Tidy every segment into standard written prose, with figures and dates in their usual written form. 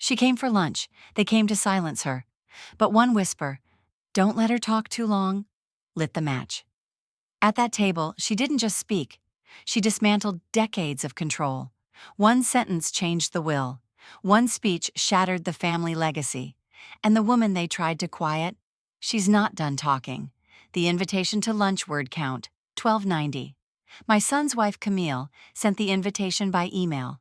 She came for lunch. They came to silence her. But one whisper, "Don't let her talk too long," lit the match. At that table, she didn't just speak. She dismantled decades of control. One sentence changed the will. One speech shattered the family legacy. And the woman they tried to quiet? She's not done talking. The invitation to lunch word count, 1290. My son's wife, Camille, sent the invitation by email.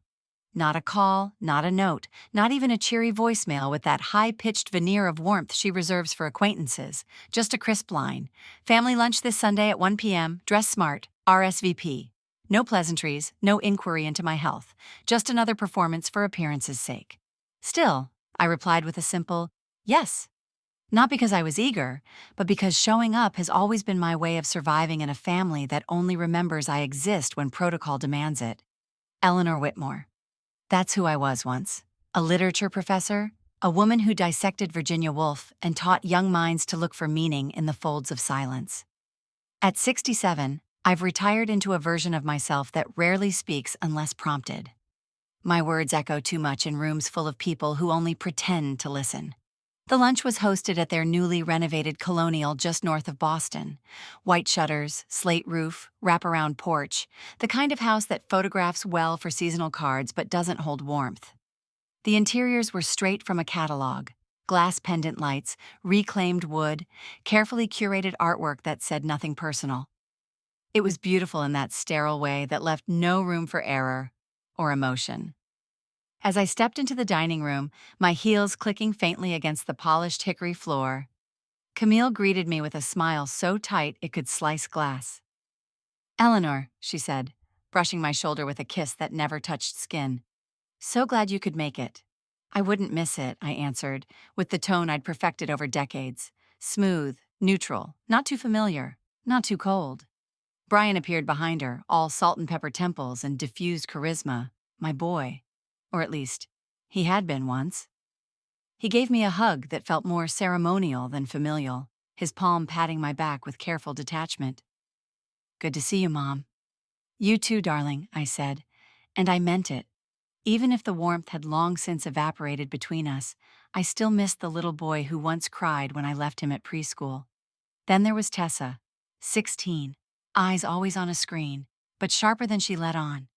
Not a call, not a note, not even a cheery voicemail with that high-pitched veneer of warmth she reserves for acquaintances. Just a crisp line. Family lunch this Sunday at 1 p.m., dress smart, RSVP. No pleasantries, no inquiry into my health. Just another performance for appearance's sake. Still, I replied with a simple, yes. Not because I was eager, but because showing up has always been my way of surviving in a family that only remembers I exist when protocol demands it. Eleanor Whitmore. That's who I was once. A literature professor, a woman who dissected Virginia Woolf and taught young minds to look for meaning in the folds of silence. At 67, I've retired into a version of myself that rarely speaks unless prompted. My words echo too much in rooms full of people who only pretend to listen. The lunch was hosted at their newly renovated colonial just north of Boston. White shutters, slate roof, wraparound porch, the kind of house that photographs well for seasonal cards but doesn't hold warmth. The interiors were straight from a catalog. Glass pendant lights, reclaimed wood, carefully curated artwork that said nothing personal. It was beautiful in that sterile way that left no room for error or emotion. As I stepped into the dining room, my heels clicking faintly against the polished hickory floor, Camille greeted me with a smile so tight it could slice glass. "Eleanor," she said, brushing my shoulder with a kiss that never touched skin. "So glad you could make it." "I wouldn't miss it," I answered, with the tone I'd perfected over decades. Smooth, neutral, not too familiar, not too cold. Brian appeared behind her, all salt and pepper temples and diffused charisma. My boy. Or at least, he had been once. He gave me a hug that felt more ceremonial than familial, his palm patting my back with careful detachment. "Good to see you, Mom." "You too, darling," I said, and I meant it. Even if the warmth had long since evaporated between us, I still missed the little boy who once cried when I left him at preschool. Then there was Tessa, 16, eyes always on a screen, but sharper than she let on.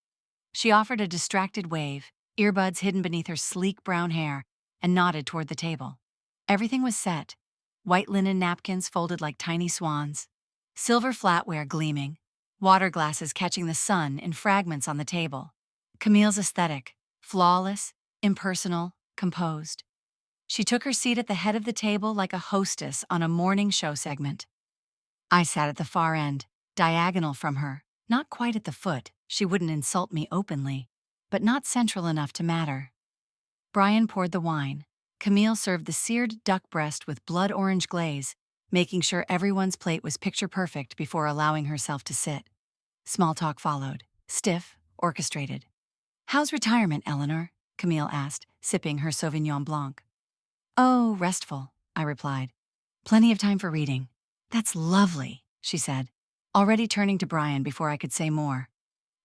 She offered a distracted wave, earbuds hidden beneath her sleek brown hair, and nodded toward the table. Everything was set. White linen napkins folded like tiny swans, silver flatware gleaming, water glasses catching the sun in fragments on the table. Camille's aesthetic, flawless, impersonal, composed. She took her seat at the head of the table like a hostess on a morning show segment. I sat at the far end, diagonal from her, not quite at the foot. She wouldn't insult me openly, but not central enough to matter. Brian poured the wine. Camille served the seared duck breast with blood orange glaze, making sure everyone's plate was picture perfect before allowing herself to sit. Small talk followed, stiff, orchestrated. "How's retirement, Eleanor?" Camille asked, sipping her Sauvignon Blanc. "Oh, restful," I replied. "Plenty of time for reading." "That's lovely," she said, already turning to Brian before I could say more.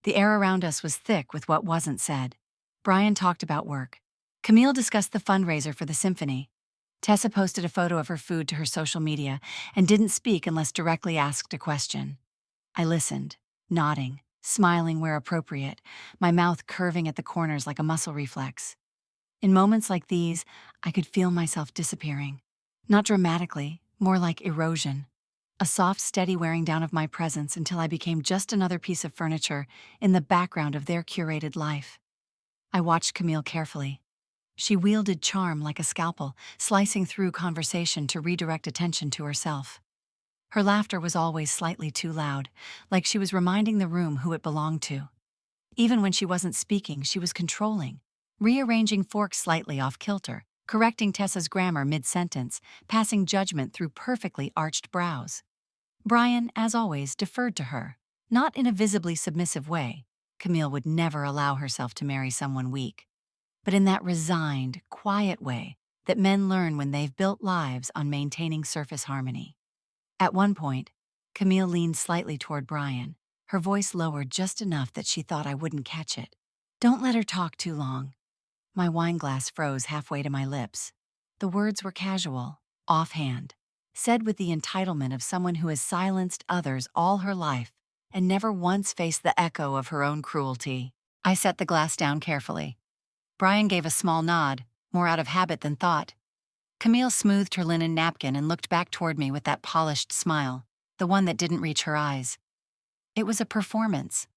The air around us was thick with what wasn't said. Brian talked about work. Camille discussed the fundraiser for the symphony. Tessa posted a photo of her food to her social media and didn't speak unless directly asked a question. I listened, nodding, smiling where appropriate, my mouth curving at the corners like a muscle reflex. In moments like these, I could feel myself disappearing. Not dramatically, more like erosion. A soft, steady wearing down of my presence until I became just another piece of furniture in the background of their curated life. I watched Camille carefully. She wielded charm like a scalpel, slicing through conversation to redirect attention to herself. Her laughter was always slightly too loud, like she was reminding the room who it belonged to. Even when she wasn't speaking, she was controlling, rearranging forks slightly off kilter, correcting Tessa's grammar mid-sentence, passing judgment through perfectly arched brows. Brian, as always, deferred to her, not in a visibly submissive way. Camille would never allow herself to marry someone weak, but in that resigned, quiet way that men learn when they've built lives on maintaining surface harmony. At one point, Camille leaned slightly toward Brian, her voice lowered just enough that she thought I wouldn't catch it. "Don't let her talk too long." My wine glass froze halfway to my lips. The words were casual, offhand, said with the entitlement of someone who has silenced others all her life and never once faced the echo of her own cruelty. I set the glass down carefully. Brian gave a small nod, more out of habit than thought. Camille smoothed her linen napkin and looked back toward me with that polished smile, the one that didn't reach her eyes. It was a performance.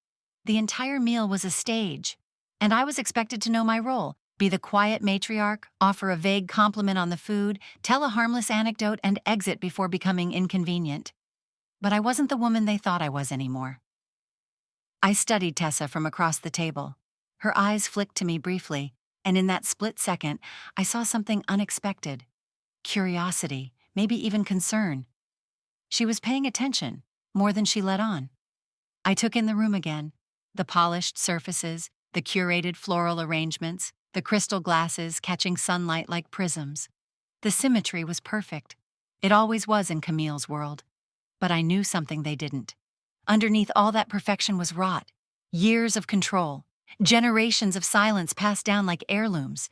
The entire meal was a stage, and I was expected to know my role, be the quiet matriarch, offer a vague compliment on the food, tell a harmless anecdote, and exit before becoming inconvenient. But I wasn't the woman they thought I was anymore. I studied Tessa from across the table. Her eyes flicked to me briefly, and in that split second, I saw something unexpected. Curiosity, maybe even concern. She was paying attention, more than she let on. I took in the room again. The polished surfaces, the curated floral arrangements, the crystal glasses catching sunlight like prisms. The symmetry was perfect. It always was in Camille's world. But I knew something they didn't. Underneath all that perfection was rot. Years of control. Generations of silence passed down like heirlooms.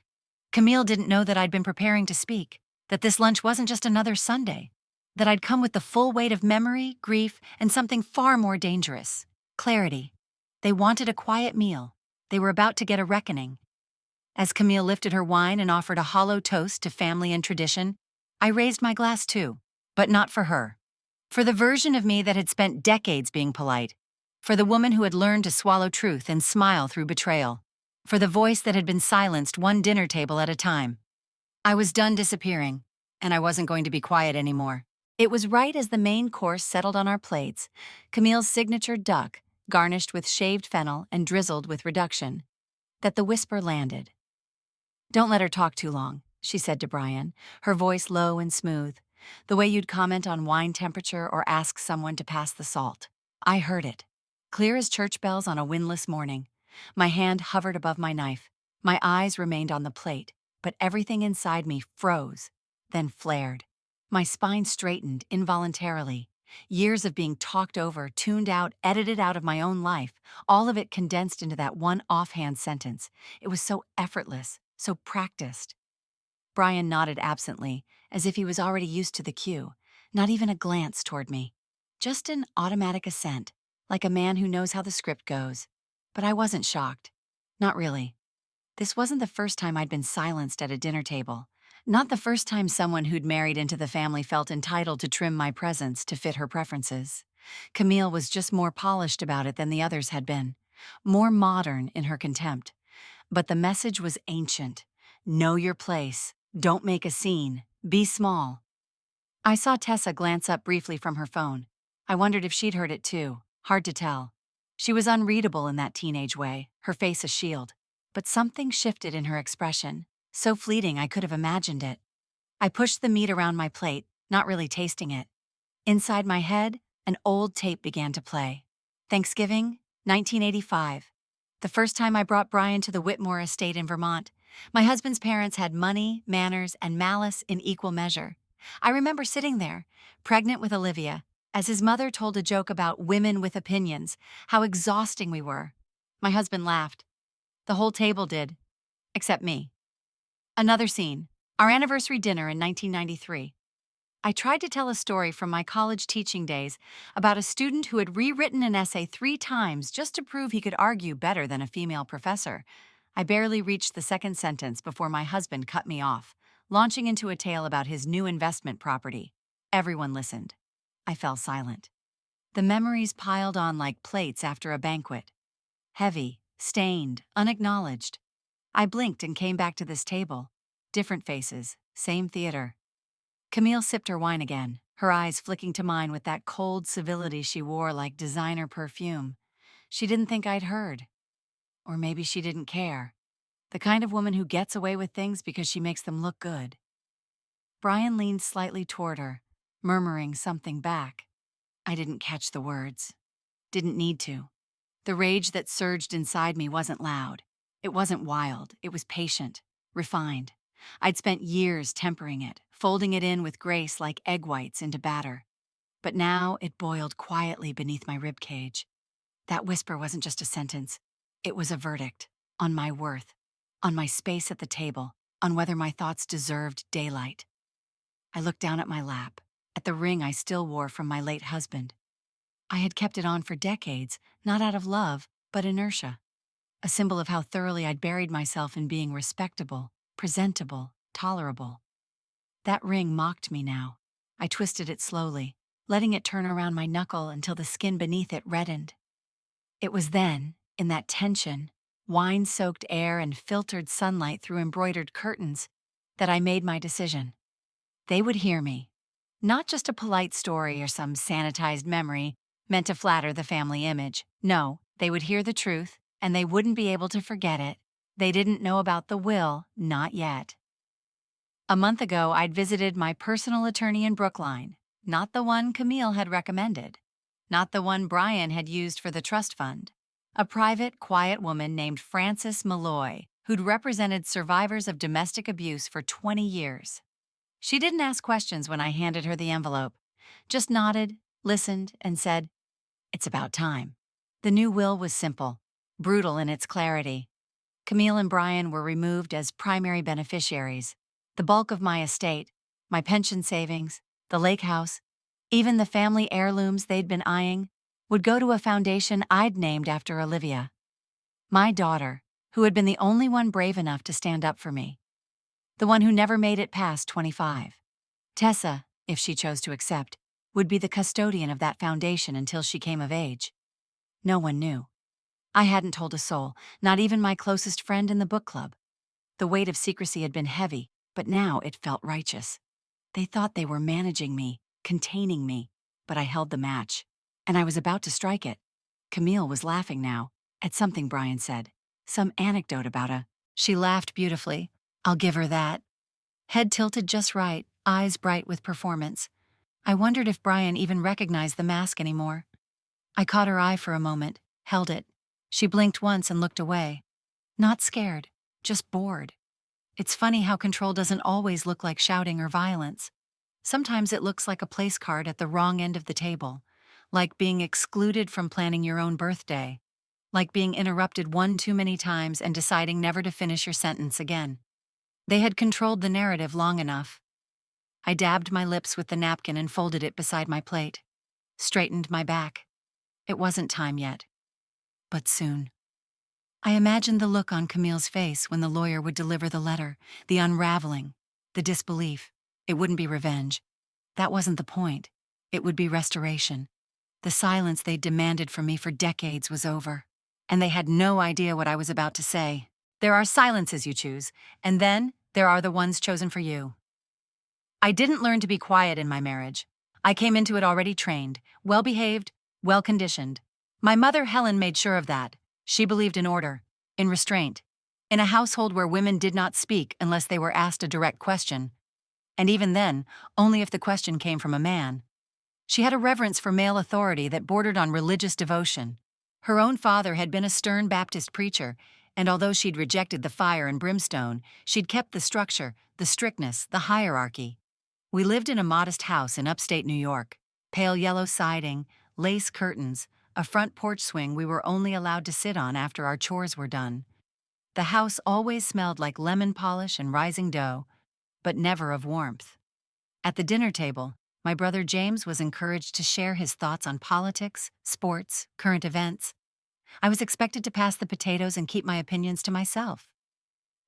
Camille didn't know that I'd been preparing to speak, that this lunch wasn't just another Sunday, that I'd come with the full weight of memory, grief, and something far more dangerous: clarity. They wanted a quiet meal. They were about to get a reckoning. As Camille lifted her wine and offered a hollow toast to family and tradition, I raised my glass too, but not for her. For the version of me that had spent decades being polite. For the woman who had learned to swallow truth and smile through betrayal. For the voice that had been silenced one dinner table at a time. I was done disappearing, and I wasn't going to be quiet anymore. It was right as the main course settled on our plates, Camille's signature duck, garnished with shaved fennel and drizzled with reduction, that the whisper landed. "Don't let her talk too long," she said to Brian, her voice low and smooth, the way you'd comment on wine temperature or ask someone to pass the salt. I heard it, clear as church bells on a windless morning. My hand hovered above my knife. My eyes remained on the plate, but everything inside me froze, then flared. My spine straightened involuntarily. Years of being talked over, tuned out, edited out of my own life, all of it condensed into that one offhand sentence. It was so effortless, so practiced. Brian nodded absently, as if he was already used to the cue, not even a glance toward me. Just an automatic assent, like a man who knows how the script goes. But I wasn't shocked. Not really. This wasn't the first time I'd been silenced at a dinner table. Not the first time someone who'd married into the family felt entitled to trim my presence to fit her preferences. Camille was just more polished about it than the others had been, more modern in her contempt. But the message was ancient. Know your place. Don't make a scene. Be small. I saw Tessa glance up briefly from her phone. I wondered if she'd heard it too. Hard to tell. She was unreadable in that teenage way, her face a shield. But something shifted in her expression, so fleeting I could have imagined it. I pushed the meat around my plate, not really tasting it. Inside my head, an old tape began to play. Thanksgiving, 1985. The first time I brought Brian to the Whitmore estate in Vermont. My husband's parents had money, manners, and malice in equal measure. I remember sitting there, pregnant with Olivia, as his mother told a joke about women with opinions, how exhausting we were. My husband laughed. The whole table did, except me. Another scene, our anniversary dinner in 1993. I tried to tell a story from my college teaching days about a student who had rewritten an essay 3 times just to prove he could argue better than a female professor. I barely reached the second sentence before my husband cut me off, launching into a tale about his new investment property. Everyone listened. I fell silent. The memories piled on like plates after a banquet. Heavy, stained, unacknowledged. I blinked and came back to this table. Different faces, same theater. Camille sipped her wine again, her eyes flicking to mine with that cold civility she wore like designer perfume. She didn't think I'd heard. Or maybe she didn't care. The kind of woman who gets away with things because she makes them look good. Brian leaned slightly toward her, murmuring something back. I didn't catch the words. Didn't need to. The rage that surged inside me wasn't loud. It wasn't wild. It was patient, refined. I'd spent years tempering it, folding it in with grace like egg whites into batter. But now it boiled quietly beneath my ribcage. That whisper wasn't just a sentence. It was a verdict on my worth. on my space at the table, on whether my thoughts deserved daylight. I looked down at my lap, at the ring I still wore from my late husband. I had kept it on for decades, not out of love, but inertia. A symbol of how thoroughly I'd buried myself in being respectable, presentable, tolerable. That ring mocked me now. I twisted it slowly, letting it turn around my knuckle until the skin beneath it reddened. It was then, in that tension, wine-soaked air and filtered sunlight through embroidered curtains, that I made my decision. They would hear me. Not just a polite story or some sanitized memory meant to flatter the family image. No, they would hear the truth, and they wouldn't be able to forget it. They didn't know about the will, not yet. A month ago, I'd visited my personal attorney in Brookline, not the one Camille had recommended, not the one Brian had used for the trust fund. A private, quiet woman named Frances Malloy, who'd represented survivors of domestic abuse for 20 years. She didn't ask questions when I handed her the envelope, just nodded, listened, and said, "It's about time." The new will was simple, brutal in its clarity. Camille and Brian were removed as primary beneficiaries. The bulk of my estate, my pension savings, the lake house, even the family heirlooms they'd been eyeing, would go to a foundation I'd named after Olivia, my daughter, who had been the only one brave enough to stand up for me. The one who never made it past 25. Tessa, if she chose to accept, would be the custodian of that foundation until she came of age. No one knew. I hadn't told a soul, not even my closest friend in the book club. The weight of secrecy had been heavy, but now it felt righteous. They thought they were managing me, containing me, but I held the match, and I was about to strike it. Camille was laughing now, at something Brian said, some anecdote about a. She laughed beautifully. I'll give her that. Head tilted just right, eyes bright with performance. I wondered if Brian even recognized the mask anymore. I caught her eye for a moment, held it. She blinked once and looked away. Not scared, just bored. It's funny how control doesn't always look like shouting or violence. Sometimes it looks like a place card at the wrong end of the table, like being excluded from planning your own birthday, like being interrupted one too many times and deciding never to finish your sentence again. They had controlled the narrative long enough. I dabbed my lips with the napkin and folded it beside my plate, straightened my back. It wasn't time yet, but soon. I imagined the look on Camille's face when the lawyer would deliver the letter, the unraveling, the disbelief. It wouldn't be revenge. That wasn't the point. It would be restoration. The silence they'd demanded from me for decades was over, and they had no idea what I was about to say. There are silences you choose, and then there are the ones chosen for you. I didn't learn to be quiet in my marriage. I came into it already trained, well-behaved, well-conditioned. My mother, Helen, made sure of that. She believed in order, in restraint, in a household where women did not speak unless they were asked a direct question. And even then, only if the question came from a man. She had a reverence for male authority that bordered on religious devotion. Her own father had been a stern Baptist preacher, and although she'd rejected the fire and brimstone, she'd kept the structure, the strictness, the hierarchy. We lived in a modest house in upstate New York. Pale yellow siding, lace curtains, a front porch swing we were only allowed to sit on after our chores were done. The house always smelled like lemon polish and rising dough, but never of warmth. At the dinner table, my brother James was encouraged to share his thoughts on politics, sports, current events. I was expected to pass the potatoes and keep my opinions to myself.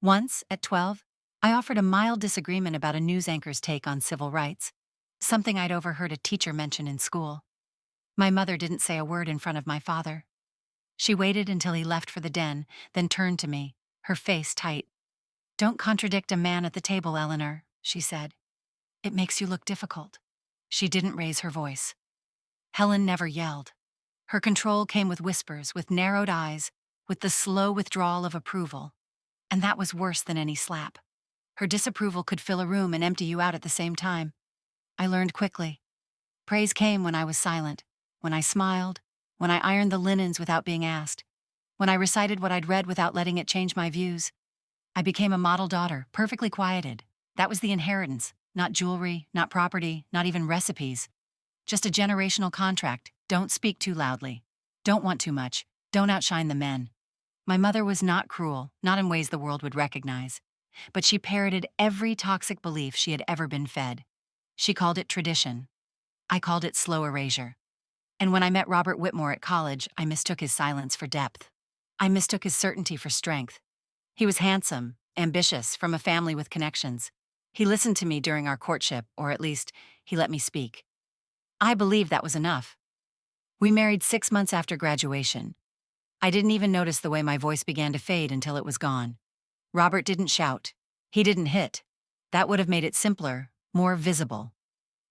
Once, at 12, I offered a mild disagreement about a news anchor's take on civil rights, something I'd overheard a teacher mention in school. My mother didn't say a word in front of my father. She waited until he left for the den, then turned to me, her face tight. "Don't contradict a man at the table, Eleanor," she said. "It makes you look difficult." She didn't raise her voice. Helen never yelled. Her control came with whispers, with narrowed eyes, with the slow withdrawal of approval. And that was worse than any slap. Her disapproval could fill a room and empty you out at the same time. I learned quickly. Praise came when I was silent, when I smiled, when I ironed the linens without being asked, when I recited what I'd read without letting it change my views. I became a model daughter, perfectly quieted. That was the inheritance, not jewelry, not property, not even recipes. Just a generational contract. Don't speak too loudly. Don't want too much. Don't outshine the men. My mother was not cruel, not in ways the world would recognize, but she parroted every toxic belief she had ever been fed. She called it tradition. I called it slow erasure. And when I met Robert Whitmore at college, I mistook his silence for depth. I mistook his certainty for strength. He was handsome, ambitious, from a family with connections. He listened to me during our courtship, or at least, he let me speak. I believed that was enough. We married 6 months after graduation. I didn't even notice the way my voice began to fade until it was gone. Robert didn't shout. He didn't hit. That would have made it simpler, more visible.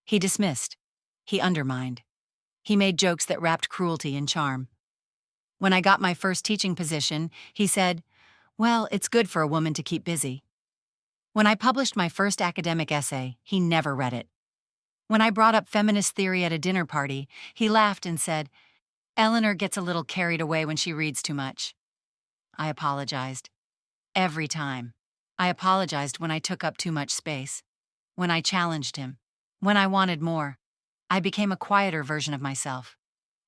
He dismissed. He undermined. He made jokes that wrapped cruelty in charm. When I got my first teaching position, he said, "Well, it's good for a woman to keep busy." When I published my first academic essay, he never read it. When I brought up feminist theory at a dinner party, he laughed and said, "Eleanor gets a little carried away when she reads too much." I apologized. Every time. I apologized when I took up too much space. When I challenged him. When I wanted more. I became a quieter version of myself.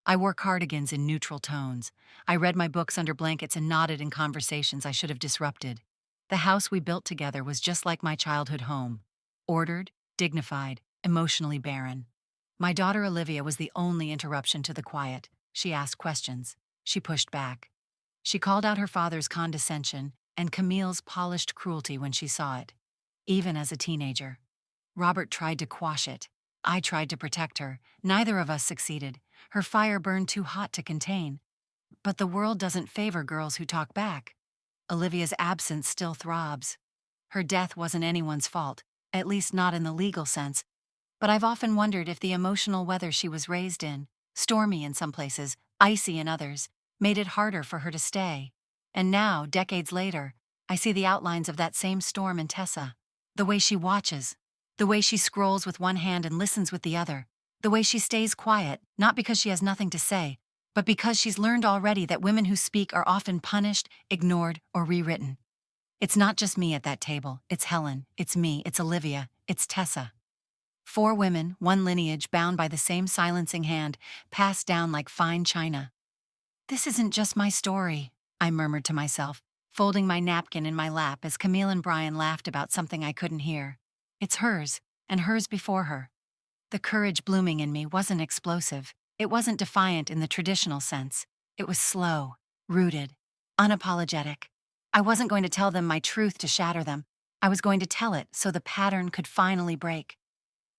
I wore cardigans in neutral tones. I read my books under blankets and nodded in conversations I should have disrupted. The house we built together was just like my childhood home. Ordered, dignified, emotionally barren. My daughter Olivia was the only interruption to the quiet. She asked questions. She pushed back. She called out her father's condescension and Camille's polished cruelty when she saw it. Even as a teenager. Robert tried to quash it. I tried to protect her. Neither of us succeeded. Her fire burned too hot to contain. But the world doesn't favor girls who talk back. Olivia's absence still throbs. Her death wasn't anyone's fault, at least not in the legal sense. But I've often wondered if the emotional weather she was raised in, stormy in some places, icy in others, made it harder for her to stay. And now, decades later, I see the outlines of that same storm in Tessa. The way she watches, the way she scrolls with one hand and listens with the other, the way she stays quiet, not because she has nothing to say, but because she's learned already that women who speak are often punished, ignored, or rewritten. It's not just me at that table. It's Helen, it's me, it's Olivia, it's Tessa. 4 women, one lineage bound by the same silencing hand, passed down like fine china. This isn't just my story, I murmured to myself, folding my napkin in my lap as Camille and Brian laughed about something I couldn't hear. It's hers, and hers before her. The courage blooming in me wasn't explosive. It wasn't defiant in the traditional sense. It was slow, rooted, unapologetic. I wasn't going to tell them my truth to shatter them. I was going to tell it so the pattern could finally break.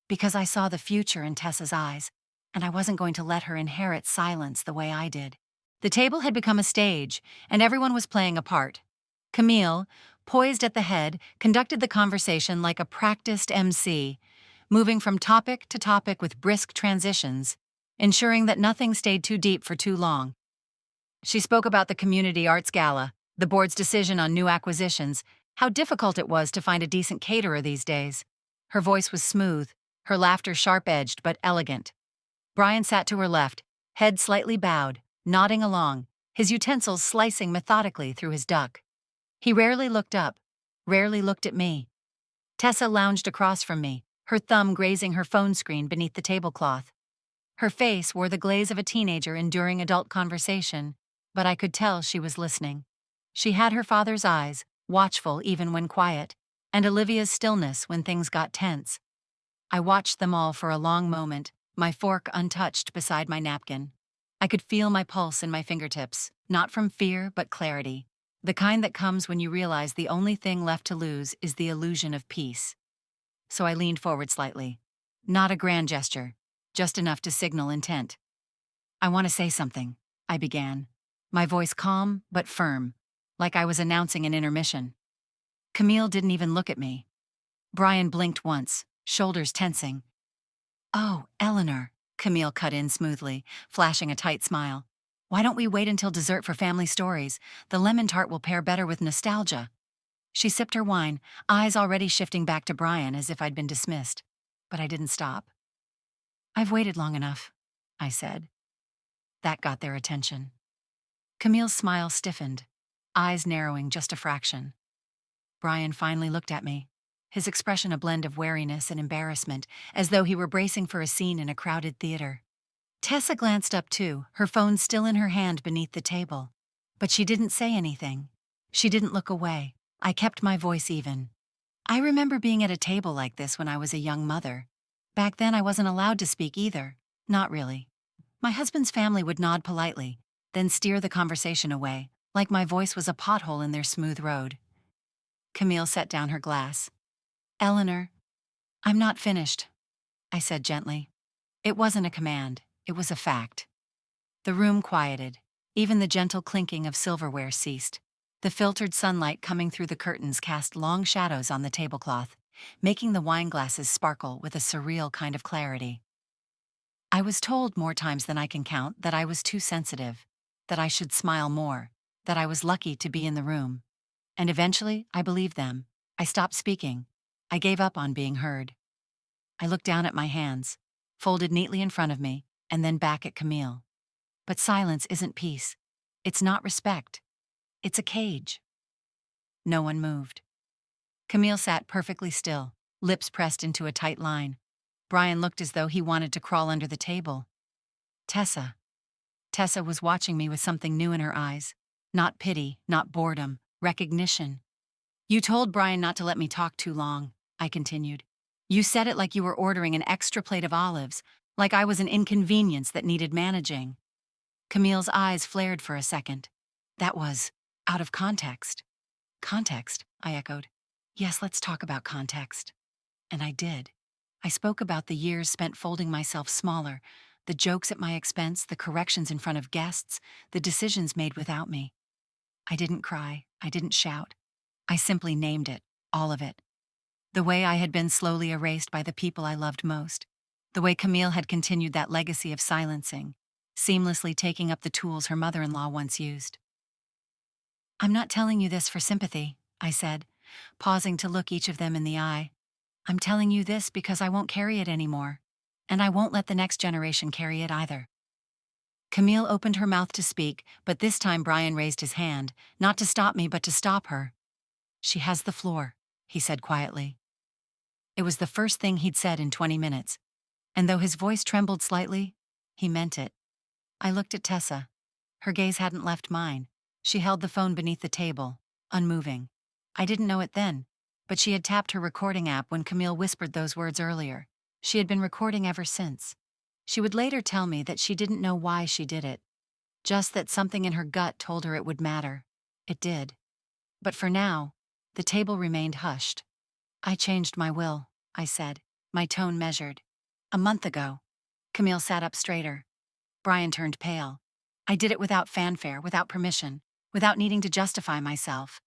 Because I saw the future in Tessa's eyes, and I wasn't going to let her inherit silence the way I did. The table had become a stage, and everyone was playing a part. Camille, poised at the head, conducted the conversation like a practiced MC, moving from topic to topic with brisk transitions, ensuring that nothing stayed too deep for too long. She spoke about the community arts gala, the board's decision on new acquisitions, how difficult it was to find a decent caterer these days. Her voice was smooth, her laughter sharp-edged but elegant. Brian sat to her left, head slightly bowed, nodding along, his utensils slicing methodically through his duck. He rarely looked up, rarely looked at me. Tessa lounged across from me, her thumb grazing her phone screen beneath the tablecloth. Her face wore the glaze of a teenager enduring adult conversation, but I could tell she was listening. She had her father's eyes, watchful even when quiet, and Olivia's stillness when things got tense. I watched them all for a long moment, my fork untouched beside my napkin. I could feel my pulse in my fingertips, not from fear but clarity, the kind that comes when you realize the only thing left to lose is the illusion of peace. So I leaned forward slightly. Not a grand gesture, just enough to signal intent. "I want to say something," I began, my voice calm but firm, like I was announcing an intermission. Camille didn't even look at me. Brian blinked once, shoulders tensing. "Oh, Eleanor," Camille cut in smoothly, flashing a tight smile. "Why don't we wait until dessert for family stories? The lemon tart will pair better with nostalgia." She sipped her wine, eyes already shifting back to Brian as if I'd been dismissed. But I didn't stop. "I've waited long enough," I said. That got their attention. Camille's smile stiffened, eyes narrowing just a fraction. Brian finally looked at me, his expression a blend of wariness and embarrassment, as though he were bracing for a scene in a crowded theater. Tessa glanced up too, her phone still in her hand beneath the table. But she didn't say anything. She didn't look away. I kept my voice even. I remember being at a table like this when I was a young mother. Back then I wasn't allowed to speak either. Not really. My husband's family would nod politely, then steer the conversation away, like my voice was a pothole in their smooth road. Camille set down her glass. "Eleanor, I'm not finished," I said gently. It wasn't a command, it was a fact. The room quieted. Even the gentle clinking of silverware ceased. The filtered sunlight coming through the curtains cast long shadows on the tablecloth, making the wine glasses sparkle with a surreal kind of clarity. I was told more times than I can count that I was too sensitive, that I should smile more, that I was lucky to be in the room. And eventually, I believed them. I stopped speaking. I gave up on being heard. I looked down at my hands, folded neatly in front of me, and then back at Camille. But silence isn't peace. It's not respect. It's a cage. No one moved. Camille sat perfectly still, lips pressed into a tight line. Brian looked as though he wanted to crawl under the table. Tessa. Tessa was watching me with something new in her eyes. Not pity, not boredom, recognition. "You told Brian not to let me talk too long," I continued. "You said it like you were ordering an extra plate of olives, like I was an inconvenience that needed managing." Camille's eyes flared for a second. That was out of context. "Context?" I echoed. "Yes, let's talk about context." And I did. I spoke about the years spent folding myself smaller, the jokes at my expense, the corrections in front of guests, the decisions made without me. I didn't cry. I didn't shout. I simply named it, all of it. The way I had been slowly erased by the people I loved most. The way Camille had continued that legacy of silencing, seamlessly taking up the tools her mother-in-law once used. "I'm not telling you this for sympathy," I said, pausing to look each of them in the eye. "I'm telling you this because I won't carry it anymore, and I won't let the next generation carry it either." Camille opened her mouth to speak, but this time Brian raised his hand, not to stop me but to stop her. "She has the floor," he said quietly. It was the first thing he'd said in 20 minutes, and though his voice trembled slightly, he meant it. I looked at Tessa. Her gaze hadn't left mine. She held the phone beneath the table, unmoving. I didn't know it then, but she had tapped her recording app when Camille whispered those words earlier. She had been recording ever since. She would later tell me that she didn't know why she did it, just that something in her gut told her it would matter. It did. But for now, the table remained hushed. "I changed my will," I said, my tone measured. "A month ago." Camille sat up straighter. Brian turned pale. "I did it without fanfare, without permission, without needing to justify myself.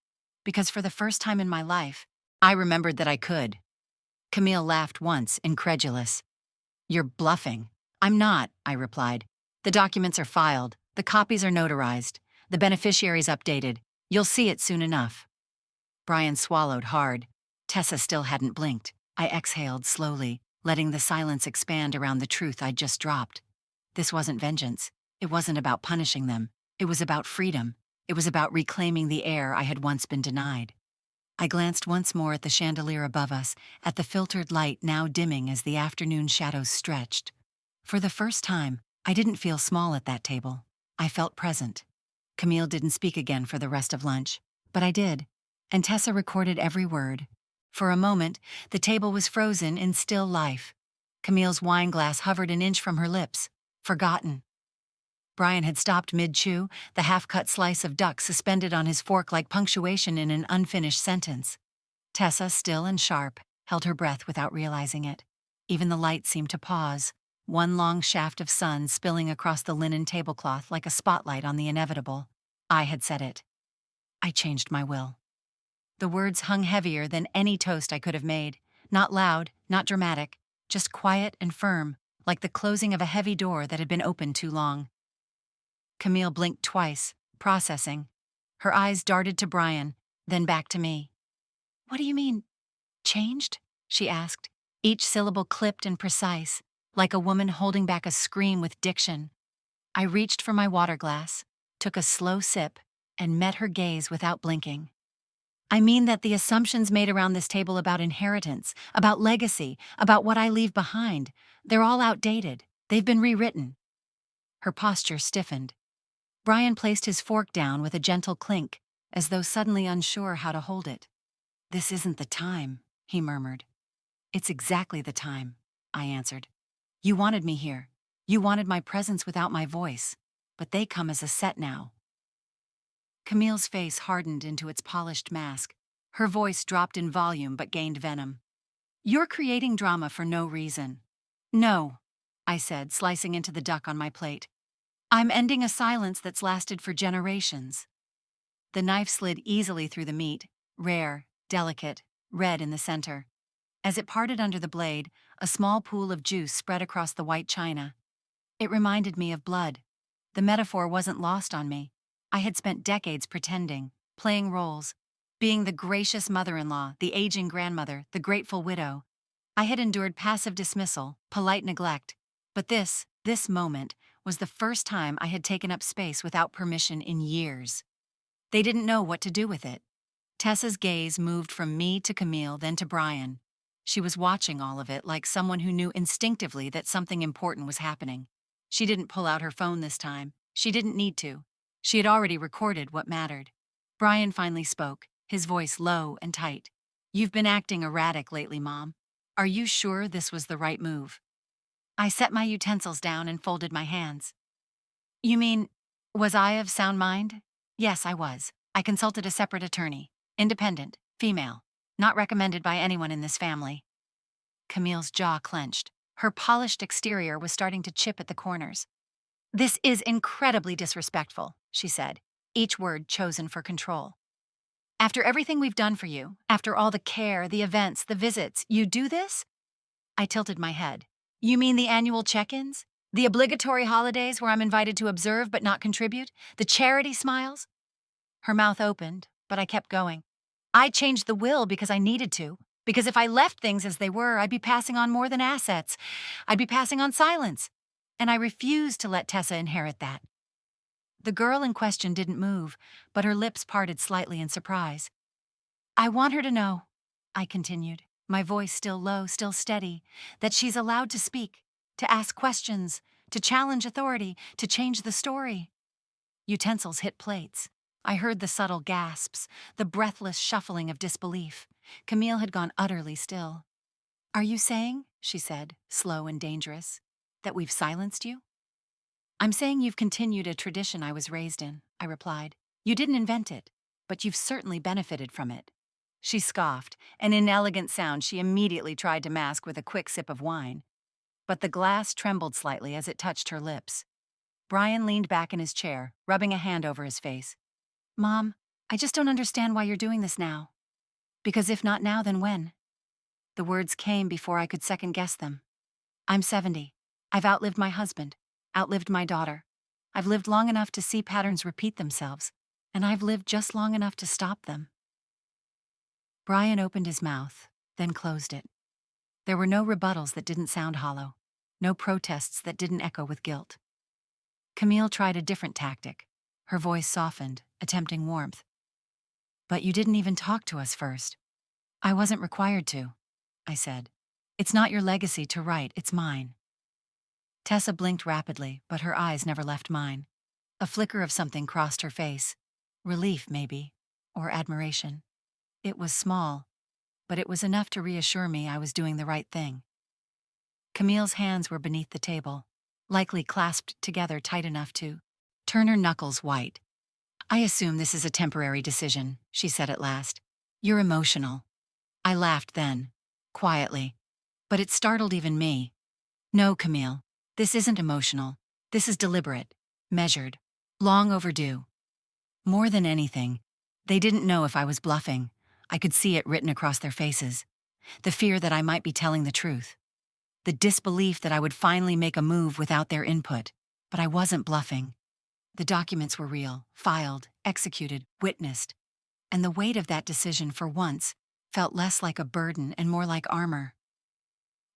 Because for the first time in my life, I remembered that I could." Camille laughed once, incredulous. "You're bluffing." "I'm not," I replied. "The documents are filed. The copies are notarized. The beneficiary's updated. You'll see it soon enough." Brian swallowed hard. Tessa still hadn't blinked. I exhaled slowly, letting the silence expand around the truth I'd just dropped. This wasn't vengeance. It wasn't about punishing them. It was about freedom. It was about reclaiming the air I had once been denied. I glanced once more at the chandelier above us, at the filtered light now dimming as the afternoon shadows stretched. For the first time, I didn't feel small at that table. I felt present. Camille didn't speak again for the rest of lunch, but I did, and Tessa recorded every word. For a moment, the table was frozen in still life. Camille's wine glass hovered an inch from her lips, forgotten. Brian had stopped mid-chew, the half-cut slice of duck suspended on his fork like punctuation in an unfinished sentence. Tessa, still and sharp, held her breath without realizing it. Even the light seemed to pause, one long shaft of sun spilling across the linen tablecloth like a spotlight on the inevitable. I had said it. I changed my will. The words hung heavier than any toast I could have made. Not loud, not dramatic, just quiet and firm, like the closing of a heavy door that had been opened too long. Camille blinked twice, processing. Her eyes darted to Brian, then back to me. "What do you mean, changed?" she asked, each syllable clipped and precise, like a woman holding back a scream with diction. I reached for my water glass, took a slow sip, and met her gaze without blinking. "I mean that the assumptions made around this table about inheritance, about legacy, about what I leave behind, they're all outdated. They've been rewritten." Her posture stiffened. Brian placed his fork down with a gentle clink, as though suddenly unsure how to hold it. "This isn't the time," he murmured. "It's exactly the time," I answered. "You wanted me here. You wanted my presence without my voice. But they come as a set now." Camille's face hardened into its polished mask. Her voice dropped in volume but gained venom. "You're creating drama for no reason." "No," I said, slicing into the duck on my plate. "I'm ending a silence that's lasted for generations." The knife slid easily through the meat, rare, delicate, red in the center. As it parted under the blade, a small pool of juice spread across the white china. It reminded me of blood. The metaphor wasn't lost on me. I had spent decades pretending, playing roles, being the gracious mother-in-law, the aging grandmother, the grateful widow. I had endured passive dismissal, polite neglect, but this moment, was the first time I had taken up space without permission in years. They didn't know what to do with it. Tessa's gaze moved from me to Camille, then to Brian. She was watching all of it like someone who knew instinctively that something important was happening. She didn't pull out her phone this time. She didn't need to. She had already recorded what mattered. Brian finally spoke, his voice low and tight. "You've been acting erratic lately, Mom. Are you sure this was the right move?" I set my utensils down and folded my hands. "You mean, was I of sound mind?" "Yes, I was. I consulted a separate attorney. Independent, female. Not recommended by anyone in this family." Camille's jaw clenched. Her polished exterior was starting to chip at the corners. "This is incredibly disrespectful," she said, each word chosen for control. "After everything we've done for you, after all the care, the events, the visits, you do this?" I tilted my head. "You mean the annual check-ins? The obligatory holidays where I'm invited to observe but not contribute? The charity smiles?" Her mouth opened, but I kept going. "I changed the will because I needed to. Because if I left things as they were, I'd be passing on more than assets. I'd be passing on silence. And I refused to let Tessa inherit that." The girl in question didn't move, but her lips parted slightly in surprise. "I want her to know," I continued, my voice still low, still steady, "that she's allowed to speak, to ask questions, to challenge authority, to change the story." Utensils hit plates. I heard the subtle gasps, the breathless shuffling of disbelief. Camille had gone utterly still. "Are you saying," she said, slow and dangerous, "that we've silenced you?" "I'm saying you've continued a tradition I was raised in," I replied. "You didn't invent it, but you've certainly benefited from it." She scoffed, an inelegant sound she immediately tried to mask with a quick sip of wine. But the glass trembled slightly as it touched her lips. Brian leaned back in his chair, rubbing a hand over his face. "Mom, I just don't understand why you're doing this now." "Because if not now, then when?" The words came before I could second-guess them. "I'm 70. I've outlived my husband, outlived my daughter. I've lived long enough to see patterns repeat themselves, and I've lived just long enough to stop them." Brian opened his mouth, then closed it. There were no rebuttals that didn't sound hollow, no protests that didn't echo with guilt. Camille tried a different tactic. Her voice softened, attempting warmth. "But you didn't even talk to us first." "I wasn't required to," I said. "It's not your legacy to write, it's mine." Tessa blinked rapidly, but her eyes never left mine. A flicker of something crossed her face. Relief, maybe, or admiration. It was small, but it was enough to reassure me I was doing the right thing. Camille's hands were beneath the table, likely clasped together tight enough to turn her knuckles white. "I assume this is a temporary decision," she said at last. "You're emotional." I laughed then, quietly, but it startled even me. "No, Camille, this isn't emotional. This is deliberate, measured, long overdue." More than anything, they didn't know if I was bluffing. I could see it written across their faces. The fear that I might be telling the truth. The disbelief that I would finally make a move without their input. But I wasn't bluffing. The documents were real, filed, executed, witnessed. And the weight of that decision, for once, felt less like a burden and more like armor.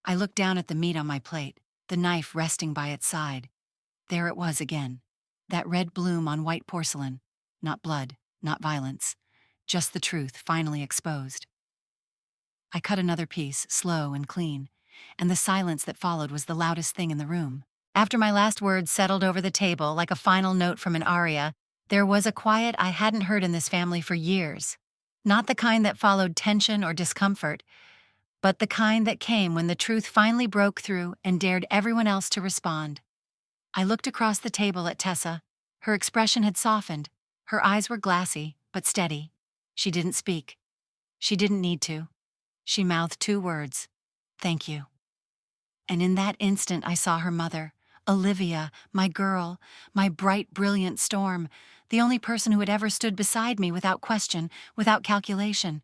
I looked down at the meat on my plate, the knife resting by its side. There it was again. That red bloom on white porcelain. Not blood, not violence. Just the truth finally exposed. I cut another piece, slow and clean, and the silence that followed was the loudest thing in the room. After my last words settled over the table like a final note from an aria, there was a quiet I hadn't heard in this family for years. Not the kind that followed tension or discomfort, but the kind that came when the truth finally broke through and dared everyone else to respond. I looked across the table at Tessa. Her expression had softened. Her eyes were glassy, but steady. She didn't speak. She didn't need to. She mouthed two words: "Thank you." And in that instant I saw her mother, Olivia, my girl, my bright, brilliant storm, the only person who had ever stood beside me without question, without calculation.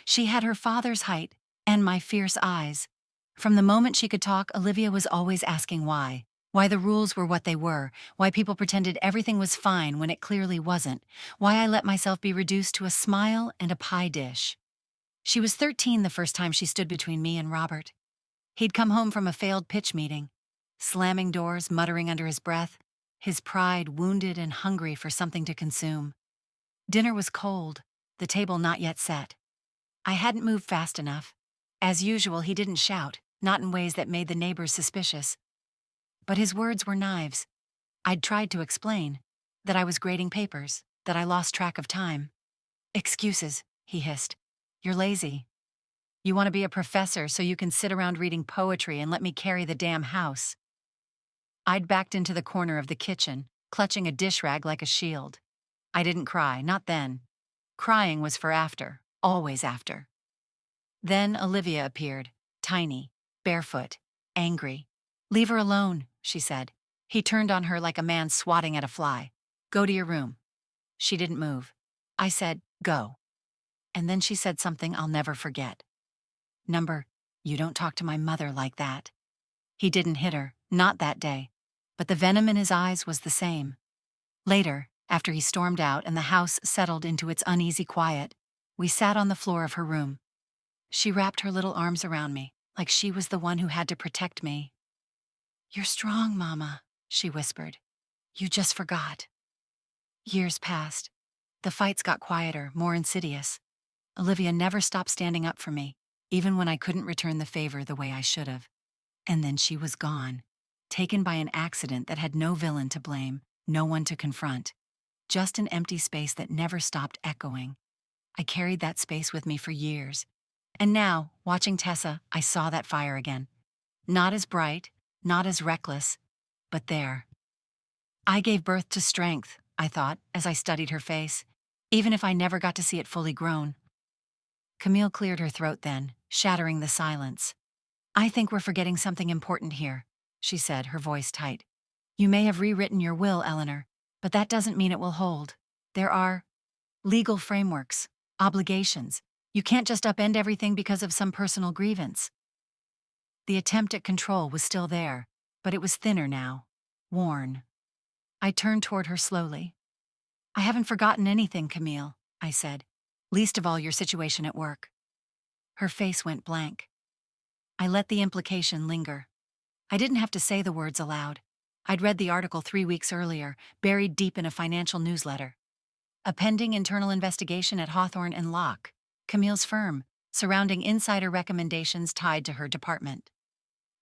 She had her father's height and my fierce eyes. From the moment she could talk, Olivia was always asking why the rules were what they were, why people pretended everything was fine when it clearly wasn't, why I let myself be reduced to a smile and a pie dish. She was 13 the first time she stood between me and Robert. He'd come home from a failed pitch meeting, slamming doors, muttering under his breath, his pride wounded and hungry for something to consume. Dinner was cold, the table not yet set. I hadn't moved fast enough. As usual, he didn't shout, not in ways that made the neighbors suspicious. But his words were knives. I'd tried to explain that I was grading papers, that I lost track of time. "Excuses," he hissed. "You're lazy. You want to be a professor so you can sit around reading poetry and let me carry the damn house." I'd backed into the corner of the kitchen, clutching a dish rag like a shield. I didn't cry, not then. Crying was for after, always after. Then Olivia appeared, tiny, barefoot, angry. "Leave her alone," she said. He turned on her like a man swatting at a fly. "Go to your room." She didn't move. I said, "Go." And then she said something I'll never forget. "You don't talk to my mother like that." He didn't hit her, not that day. But the venom in his eyes was the same. Later, after he stormed out and the house settled into its uneasy quiet, we sat on the floor of her room. She wrapped her little arms around me, like she was the one who had to protect me. "You're strong, Mama," she whispered. "You just forgot." Years passed. The fights got quieter, more insidious. Olivia never stopped standing up for me, even when I couldn't return the favor the way I should have. And then she was gone, taken by an accident that had no villain to blame, no one to confront. Just an empty space that never stopped echoing. I carried that space with me for years. And now, watching Tessa, I saw that fire again. Not as bright, not as reckless, but there. I gave birth to strength, I thought, as I studied her face, even if I never got to see it fully grown. Camille cleared her throat then, shattering the silence. "I think we're forgetting something important here," she said, her voice tight. "You may have rewritten your will, Eleanor, but that doesn't mean it will hold. There are legal frameworks, obligations. You can't just upend everything because of some personal grievance." The attempt at control was still there, but it was thinner now, worn. I turned toward her slowly. "I haven't forgotten anything, Camille," I said, "least of all your situation at work." Her face went blank. I let the implication linger. I didn't have to say the words aloud. I'd read the article 3 weeks earlier, buried deep in a financial newsletter. A pending internal investigation at Hawthorne and Locke, Camille's firm, surrounding insider recommendations tied to her department.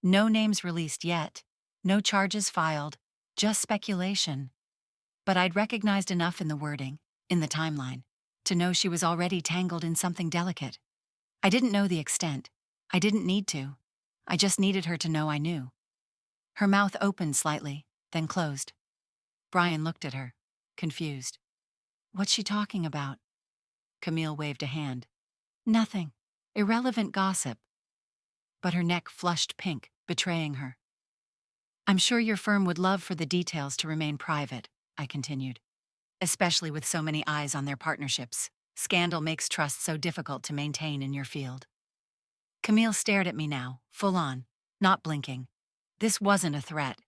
No names released yet, no charges filed, just speculation. But I'd recognized enough in the wording, in the timeline, to know she was already tangled in something delicate. I didn't know the extent. I didn't need to. I just needed her to know I knew. Her mouth opened slightly, then closed. Brian looked at her, confused. "What's she talking about?" Camille waved a hand. "Nothing. Irrelevant gossip." But her neck flushed pink, betraying her. "I'm sure your firm would love for the details to remain private," I continued. "Especially with so many eyes on their partnerships. Scandal makes trust so difficult to maintain in your field." Camille stared at me now, full on, not blinking. This wasn't a threat.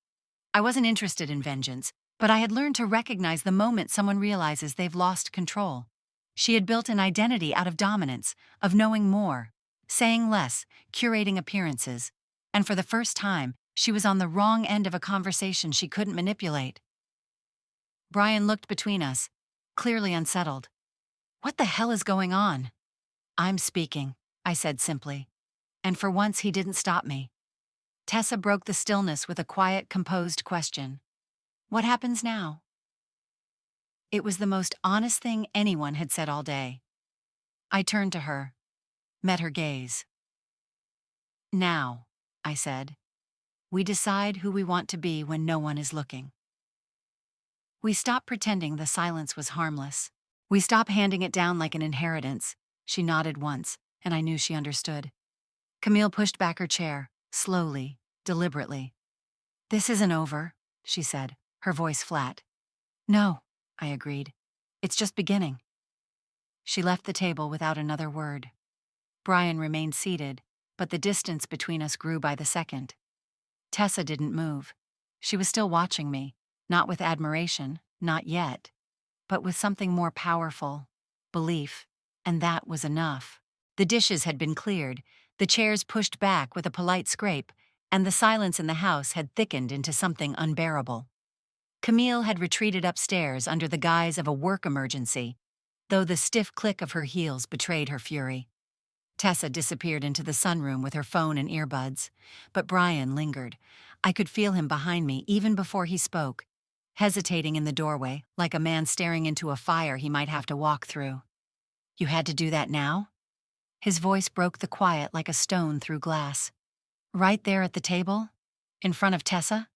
I wasn't interested in vengeance, but I had learned to recognize the moment someone realizes they've lost control. She had built an identity out of dominance, of knowing more, saying less, curating appearances. And for the first time, she was on the wrong end of a conversation she couldn't manipulate. Brian looked between us, clearly unsettled. "What the hell is going on?" "I'm speaking," I said simply. And for once he didn't stop me. Tessa broke the stillness with a quiet, composed question. What happens now? It was the most honest thing anyone had said all day. I turned to her, met her gaze. Now, I said, we decide who we want to be when no one is looking. We stop pretending the silence was harmless. We stop handing it down like an inheritance. She nodded once, and I knew she understood. Camille pushed back her chair, slowly, deliberately. This isn't over, she said, her voice flat. No, I agreed. It's just beginning. She left the table without another word. Brian remained seated, but the distance between us grew by the second. Tessa didn't move. She was still watching me, not with admiration, not yet, but with something more powerful, belief, and that was enough. The dishes had been cleared, the chairs pushed back with a polite scrape, and the silence in the house had thickened into something unbearable. Camille had retreated upstairs under the guise of a work emergency, though the stiff click of her heels betrayed her fury. Tessa disappeared into the sunroom with her phone and earbuds, but Brian lingered. I could feel him behind me even before he spoke, hesitating in the doorway, like a man staring into a fire he might have to walk through. You had to do that now? His voice broke the quiet like a stone through glass. Right there at the table? In front of Tessa?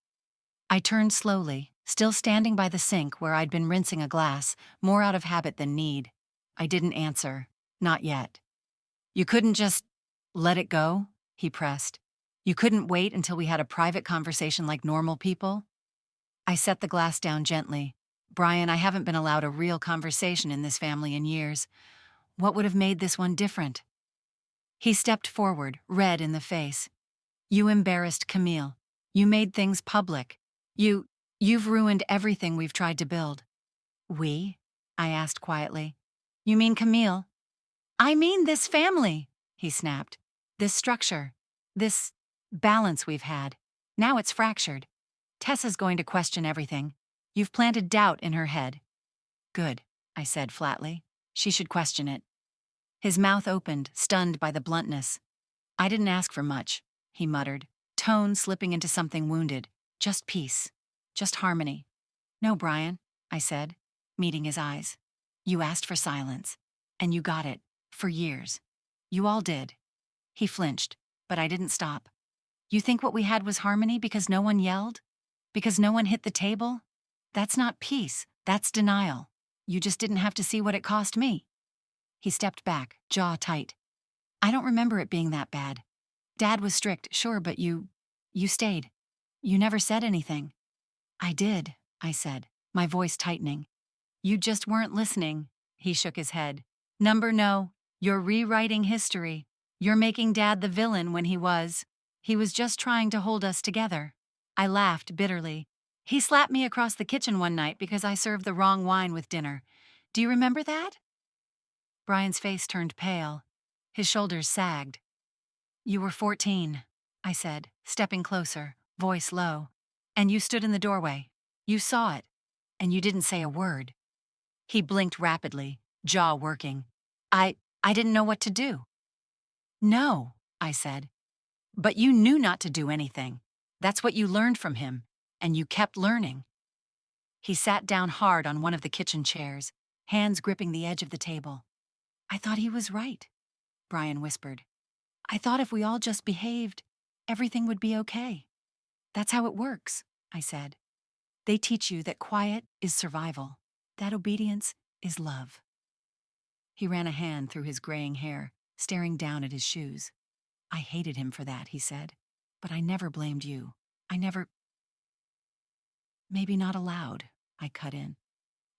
I turned slowly, still standing by the sink where I'd been rinsing a glass, more out of habit than need. I didn't answer. Not yet. You couldn't just let it go? He pressed. You couldn't wait until we had a private conversation like normal people? I set the glass down gently. Brian, I haven't been allowed a real conversation in this family in years. What would have made this one different? He stepped forward, red in the face. You embarrassed Camille. You made things public. You've ruined everything we've tried to build. We? I asked quietly. You mean Camille? I mean this family, he snapped. This structure. This balance we've had. Now it's fractured. Tessa's going to question everything. You've planted doubt in her head. Good, I said flatly. She should question it. His mouth opened, stunned by the bluntness. I didn't ask for much, he muttered, tone slipping into something wounded. Just peace. Just harmony. No, Brian, I said, meeting his eyes. You asked for silence. And you got it. For years. You all did. He flinched, but I didn't stop. You think what we had was harmony because no one yelled? Because no one hit the table? That's not peace. That's denial. You just didn't have to see what it cost me. He stepped back, jaw tight. I don't remember it being that bad. Dad was strict, sure, but you stayed. You never said anything. I did, I said, my voice tightening. You just weren't listening, he shook his head. No, you're rewriting history. You're making Dad the villain when he was just trying to hold us together. I laughed bitterly. He slapped me across the kitchen one night because I served the wrong wine with dinner. Do you remember that? Brian's face turned pale. His shoulders sagged. You were 14, I said, stepping closer, voice low. And you stood in the doorway. You saw it. And you didn't say a word. He blinked rapidly, jaw working. I didn't know what to do. No, I said. But you knew not to do anything. That's what you learned from him. And you kept learning. He sat down hard on one of the kitchen chairs, hands gripping the edge of the table. I thought he was right, Brian whispered. I thought if we all just behaved, everything would be okay. That's how it works, I said. They teach you that quiet is survival, that obedience is love. He ran a hand through his graying hair, staring down at his shoes. I hated him for that, he said. But I never blamed you. Maybe not aloud, I cut in.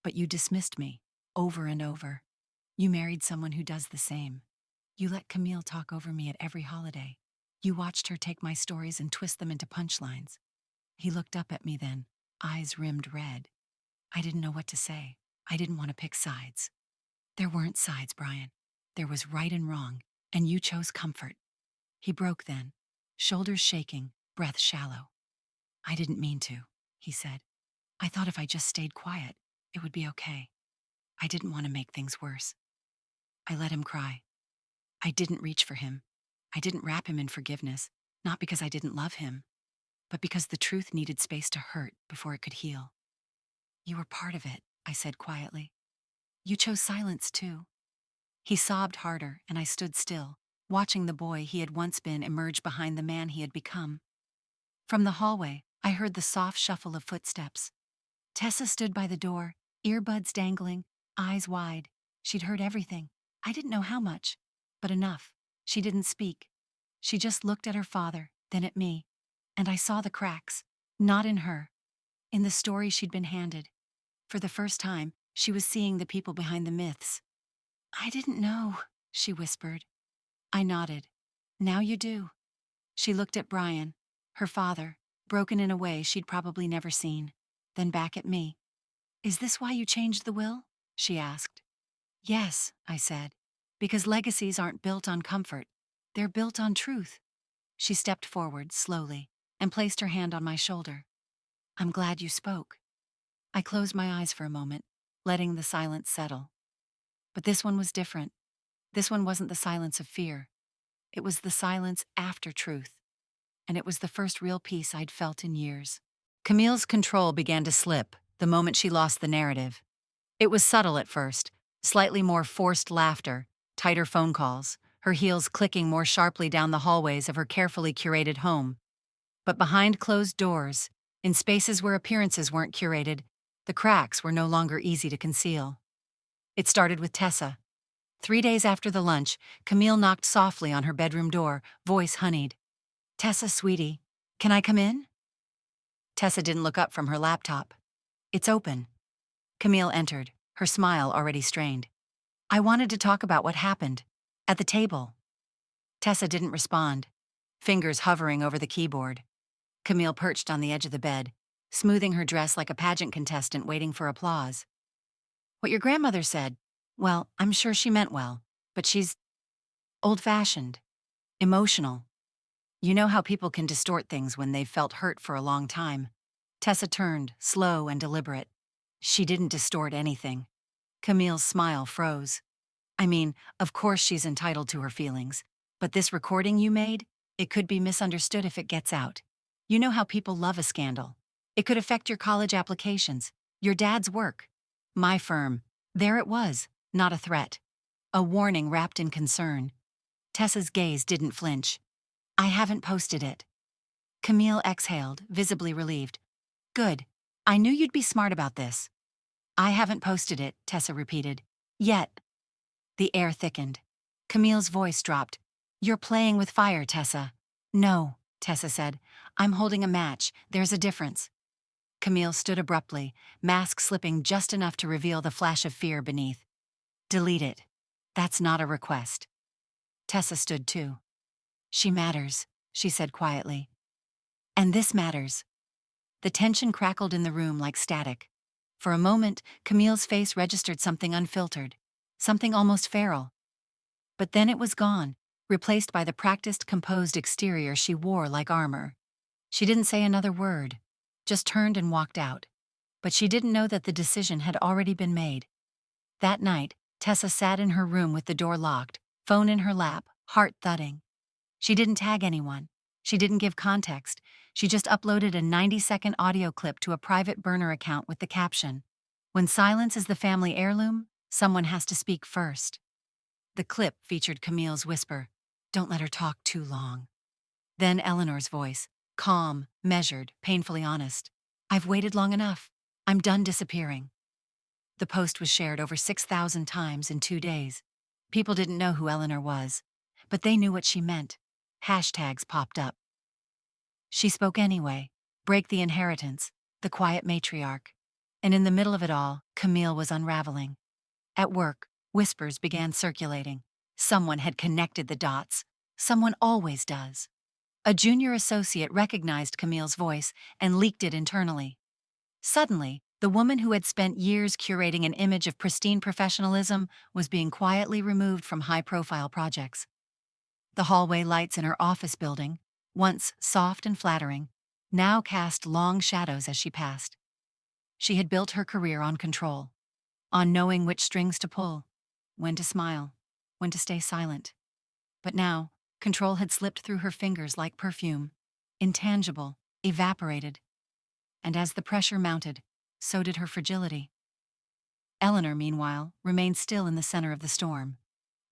But you dismissed me, over and over. You married someone who does the same. You let Camille talk over me at every holiday. You watched her take my stories and twist them into punchlines. He looked up at me then, eyes rimmed red. I didn't know what to say. I didn't want to pick sides. There weren't sides, Brian. There was right and wrong, and you chose comfort. He broke then, shoulders shaking, breath shallow. I didn't mean to, he said. I thought if I just stayed quiet, it would be okay. I didn't want to make things worse. I let him cry. I didn't reach for him. I didn't wrap him in forgiveness. Not because I didn't love him, but because the truth needed space to hurt before it could heal. You were part of it, I said quietly. You chose silence too. He sobbed harder, and I stood still, watching the boy he had once been emerge behind the man he had become. From the hallway, I heard the soft shuffle of footsteps. Tessa stood by the door, earbuds dangling, eyes wide. She'd heard everything. I didn't know how much, but enough. She didn't speak. She just looked at her father, then at me, and I saw the cracks, not in her, in the story she'd been handed. For the first time, she was seeing the people behind the myths. I didn't know, she whispered. I nodded. Now you do. She looked at Brian, her father, broken in a way she'd probably never seen, then back at me. Is this why you changed the will? She asked. Yes, I said, because legacies aren't built on comfort. They're built on truth. She stepped forward, slowly, and placed her hand on my shoulder. I'm glad you spoke. I closed my eyes for a moment, letting the silence settle. But this one was different. This one wasn't the silence of fear. It was the silence after truth. And it was the first real peace I'd felt in years. Camille's control began to slip the moment she lost the narrative. It was subtle at first, slightly more forced laughter, tighter phone calls, her heels clicking more sharply down the hallways of her carefully curated home. But behind closed doors, in spaces where appearances weren't curated, the cracks were no longer easy to conceal. It started with Tessa. 3 days after the lunch, Camille knocked softly on her bedroom door, voice honeyed. Tessa, sweetie, can I come in? Tessa didn't look up from her laptop. It's open. Camille entered, her smile already strained. I wanted to talk about what happened. At the table. Tessa didn't respond, fingers hovering over the keyboard. Camille perched on the edge of the bed, smoothing her dress like a pageant contestant waiting for applause. What your grandmother said, well, I'm sure she meant well, but she's old-fashioned, emotional. You know how people can distort things when they've felt hurt for a long time. Tessa turned, slow and deliberate. She didn't distort anything. Camille's smile froze. I mean, of course she's entitled to her feelings, but this recording you made, it could be misunderstood if it gets out. You know how people love a scandal. It could affect your college applications, your dad's work, my firm. There it was, not a threat. A warning wrapped in concern. Tessa's gaze didn't flinch. I haven't posted it. Camille exhaled, visibly relieved. Good. I knew you'd be smart about this. I haven't posted it, Tessa repeated. Yet. The air thickened. Camille's voice dropped. You're playing with fire, Tessa. No, Tessa said. I'm holding a match. There's a difference. Camille stood abruptly, mask slipping just enough to reveal the flash of fear beneath. Delete it. That's not a request. Tessa stood too. She matters, she said quietly. And this matters. The tension crackled in the room like static. For a moment, Camille's face registered something unfiltered, something almost feral. But then it was gone, replaced by the practiced, composed exterior she wore like armor. She didn't say another word, just turned and walked out. But she didn't know that the decision had already been made. That night, Tessa sat in her room with the door locked, phone in her lap, heart thudding. She didn't tag anyone. She didn't give context. She just uploaded a 90-second audio clip to a private burner account with the caption, "When silence is the family heirloom, someone has to speak first." The clip featured Camille's whisper, "Don't let her talk too long." Then Eleanor's voice, calm, measured, painfully honest. "I've waited long enough. I'm done disappearing." The post was shared over 6,000 times in 2 days. People didn't know who Eleanor was, but they knew what she meant. Hashtags popped up. She spoke anyway, break the inheritance, the quiet matriarch. And in the middle of it all, Camille was unraveling. At work, whispers began circulating. Someone had connected the dots. Someone always does. A junior associate recognized Camille's voice and leaked it internally. Suddenly, the woman who had spent years curating an image of pristine professionalism was being quietly removed from high-profile projects. The hallway lights in her office building, once soft and flattering, now cast long shadows as she passed. She had built her career on control, on knowing which strings to pull, when to smile, when to stay silent. But now, Control had slipped through her fingers like perfume, intangible, evaporated. And as the pressure mounted, so did her fragility. Eleanor, meanwhile, remained still in the center of the storm.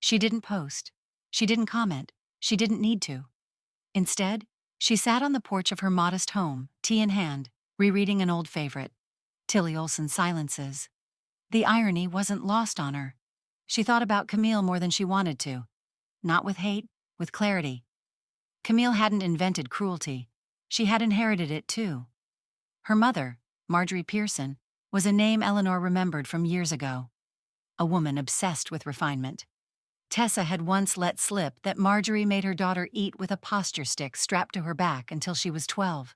She didn't post. She didn't comment. She didn't need to. Instead, she sat on the porch of her modest home, tea in hand, rereading an old favorite, Tilly Olsen's Silences. The irony wasn't lost on her. She thought about Camille more than she wanted to. Not with hate, with clarity. Camille hadn't invented cruelty. She had inherited it, too. Her mother, Marjorie Pearson, was a name Eleanor remembered from years ago. A woman obsessed with refinement. Tessa had once let slip that Marjorie made her daughter eat with a posture stick strapped to her back until she was 12.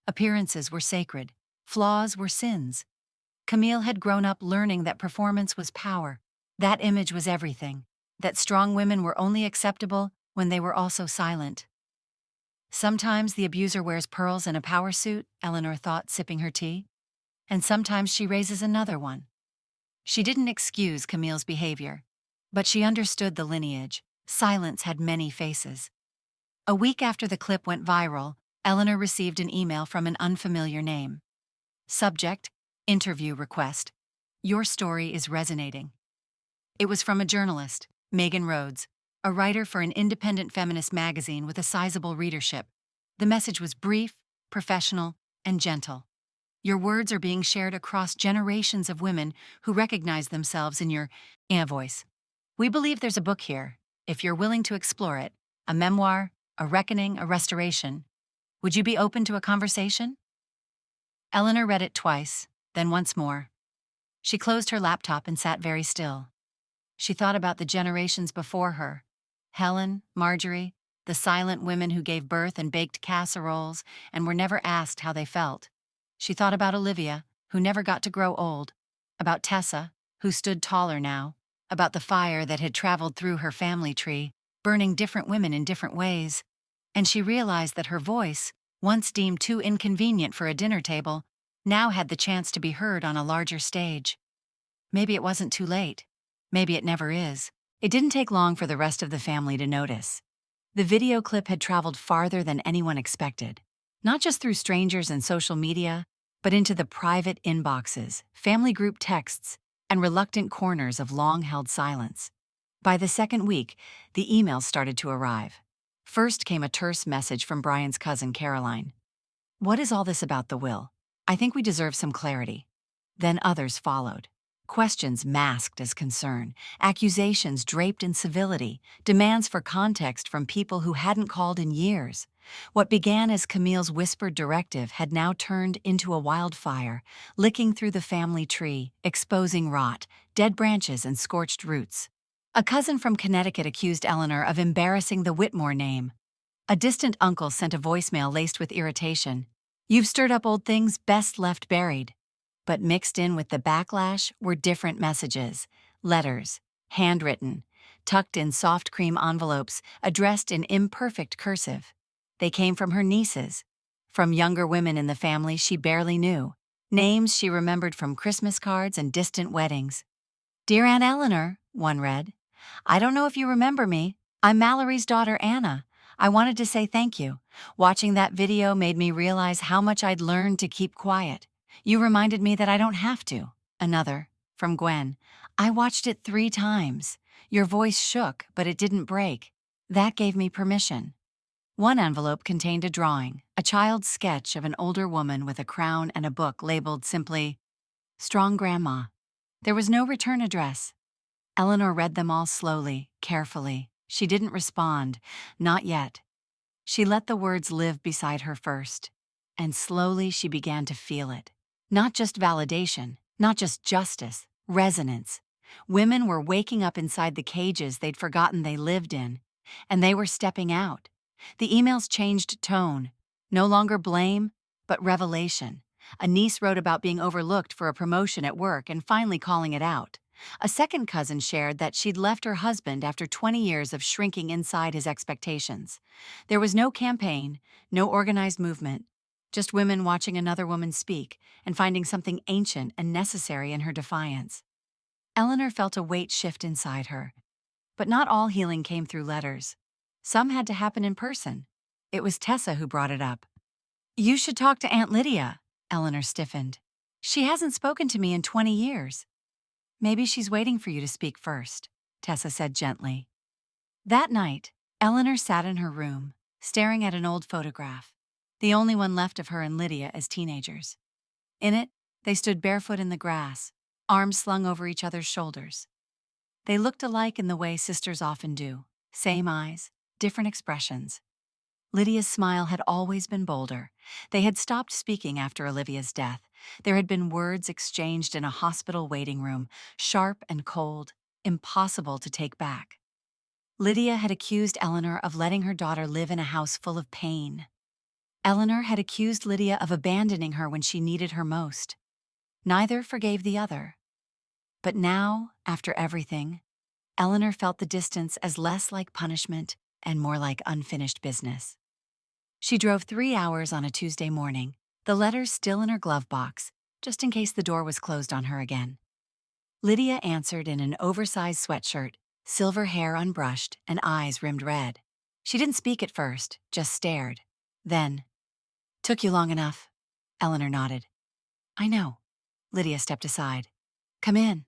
Appearances were sacred. Flaws were sins. Camille had grown up learning that performance was power. That image was everything. That strong women were only acceptable when they were also silent. Sometimes the abuser wears pearls in a power suit, Eleanor thought, sipping her tea. And sometimes she raises another one. She didn't excuse Camille's behavior, but she understood the lineage. Silence had many faces. A week after the clip went viral, Eleanor received an email from an unfamiliar name. Subject: interview request. Your story is resonating. It was from a journalist, Megan Rhodes, a writer for an independent feminist magazine with a sizable readership. The message was brief, professional, and gentle. Your words are being shared across generations of women who recognize themselves in your voice. We believe there's a book here, if you're willing to explore it, a memoir, a reckoning, a restoration. Would you be open to a conversation? Eleanor read it twice, then once more. She closed her laptop and sat very still. She thought about the generations before her. Helen, Marjorie, the silent women who gave birth and baked casseroles and were never asked how they felt. She thought about Olivia, who never got to grow old, about Tessa, who stood taller now, about the fire that had traveled through her family tree, burning different women in different ways. And she realized that her voice, once deemed too inconvenient for a dinner table, now had the chance to be heard on a larger stage. Maybe it wasn't too late. Maybe it never is. It didn't take long for the rest of the family to notice. The video clip had traveled farther than anyone expected, not just through strangers and social media, but into the private inboxes, family group texts, and reluctant corners of long-held silence. By the second week, the emails started to arrive. First came a terse message from Brian's cousin, Caroline. "What is all this about the will? I think we deserve some clarity." Then others followed. Questions masked as concern, accusations draped in civility, demands for context from people who hadn't called in years. What began as Camille's whispered directive had now turned into a wildfire, licking through the family tree, exposing rot, dead branches, and scorched roots. A cousin from Connecticut accused Eleanor of embarrassing the Whitmore name. A distant uncle sent a voicemail laced with irritation. "You've stirred up old things best left buried." But mixed in with the backlash were different messages, letters, handwritten, tucked in soft cream envelopes, addressed in imperfect cursive. They came from her nieces, from younger women in the family she barely knew, names she remembered from Christmas cards and distant weddings. "Dear Aunt Eleanor," one read, "I don't know if you remember me. I'm Mallory's daughter, Anna. I wanted to say thank you. Watching that video made me realize how much I'd learned to keep quiet. You reminded me that I don't have to." Another, from Gwen, "I watched it 3 times. Your voice shook, but it didn't break. That gave me permission." One envelope contained a drawing, a child's sketch of an older woman with a crown and a book labeled simply, "Strong Grandma." There was no return address. Eleanor read them all slowly, carefully. She didn't respond, not yet. She let the words live beside her first, and slowly she began to feel it. Not just validation, not just justice, resonance. Women were waking up inside the cages they'd forgotten they lived in, and they were stepping out. The emails changed tone. No longer blame, but revelation. A niece wrote about being overlooked for a promotion at work and finally calling it out. A second cousin shared that she'd left her husband after 20 years of shrinking inside his expectations. There was no campaign, no organized movement, just women watching another woman speak and finding something ancient and necessary in her defiance. Eleanor felt a weight shift inside her. But not all healing came through letters. Some had to happen in person. It was Tessa who brought it up. You should talk to Aunt Lydia, Eleanor stiffened. She hasn't spoken to me in 20 years. Maybe she's waiting for you to speak first, Tessa said gently. That night, Eleanor sat in her room, staring at an old photograph, the only one left of her and Lydia as teenagers. In it, they stood barefoot in the grass, arms slung over each other's shoulders. They looked alike in the way sisters often do, same eyes, different expressions. Lydia's smile had always been bolder. They had stopped speaking after Olivia's death. There had been words exchanged in a hospital waiting room, sharp and cold, impossible to take back. Lydia had accused Eleanor of letting her daughter live in a house full of pain. Eleanor had accused Lydia of abandoning her when she needed her most. Neither forgave the other. But now, after everything, Eleanor felt the distance as less like punishment and more like unfinished business. She drove 3 hours on a Tuesday morning, the letters still in her glove box, just in case the door was closed on her again. Lydia answered in an oversized sweatshirt, silver hair unbrushed and eyes rimmed red. She didn't speak at first, just stared. Then, "Took you long enough," Eleanor nodded. "I know." Lydia stepped aside. "Come in."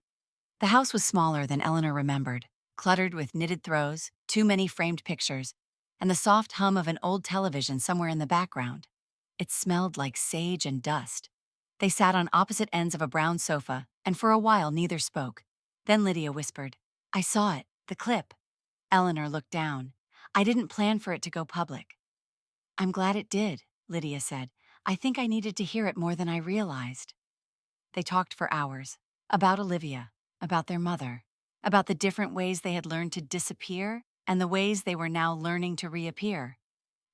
The house was smaller than Eleanor remembered, cluttered with knitted throws, too many framed pictures, and the soft hum of an old television somewhere in the background. It smelled like sage and dust. They sat on opposite ends of a brown sofa, and for a while neither spoke. Then Lydia whispered, "I saw it, the clip." Eleanor looked down. "I didn't plan for it to go public." "I'm glad it did," Lydia said. "I think I needed to hear it more than I realized." They talked for hours, about Olivia, about their mother, about the different ways they had learned to disappear and the ways they were now learning to reappear.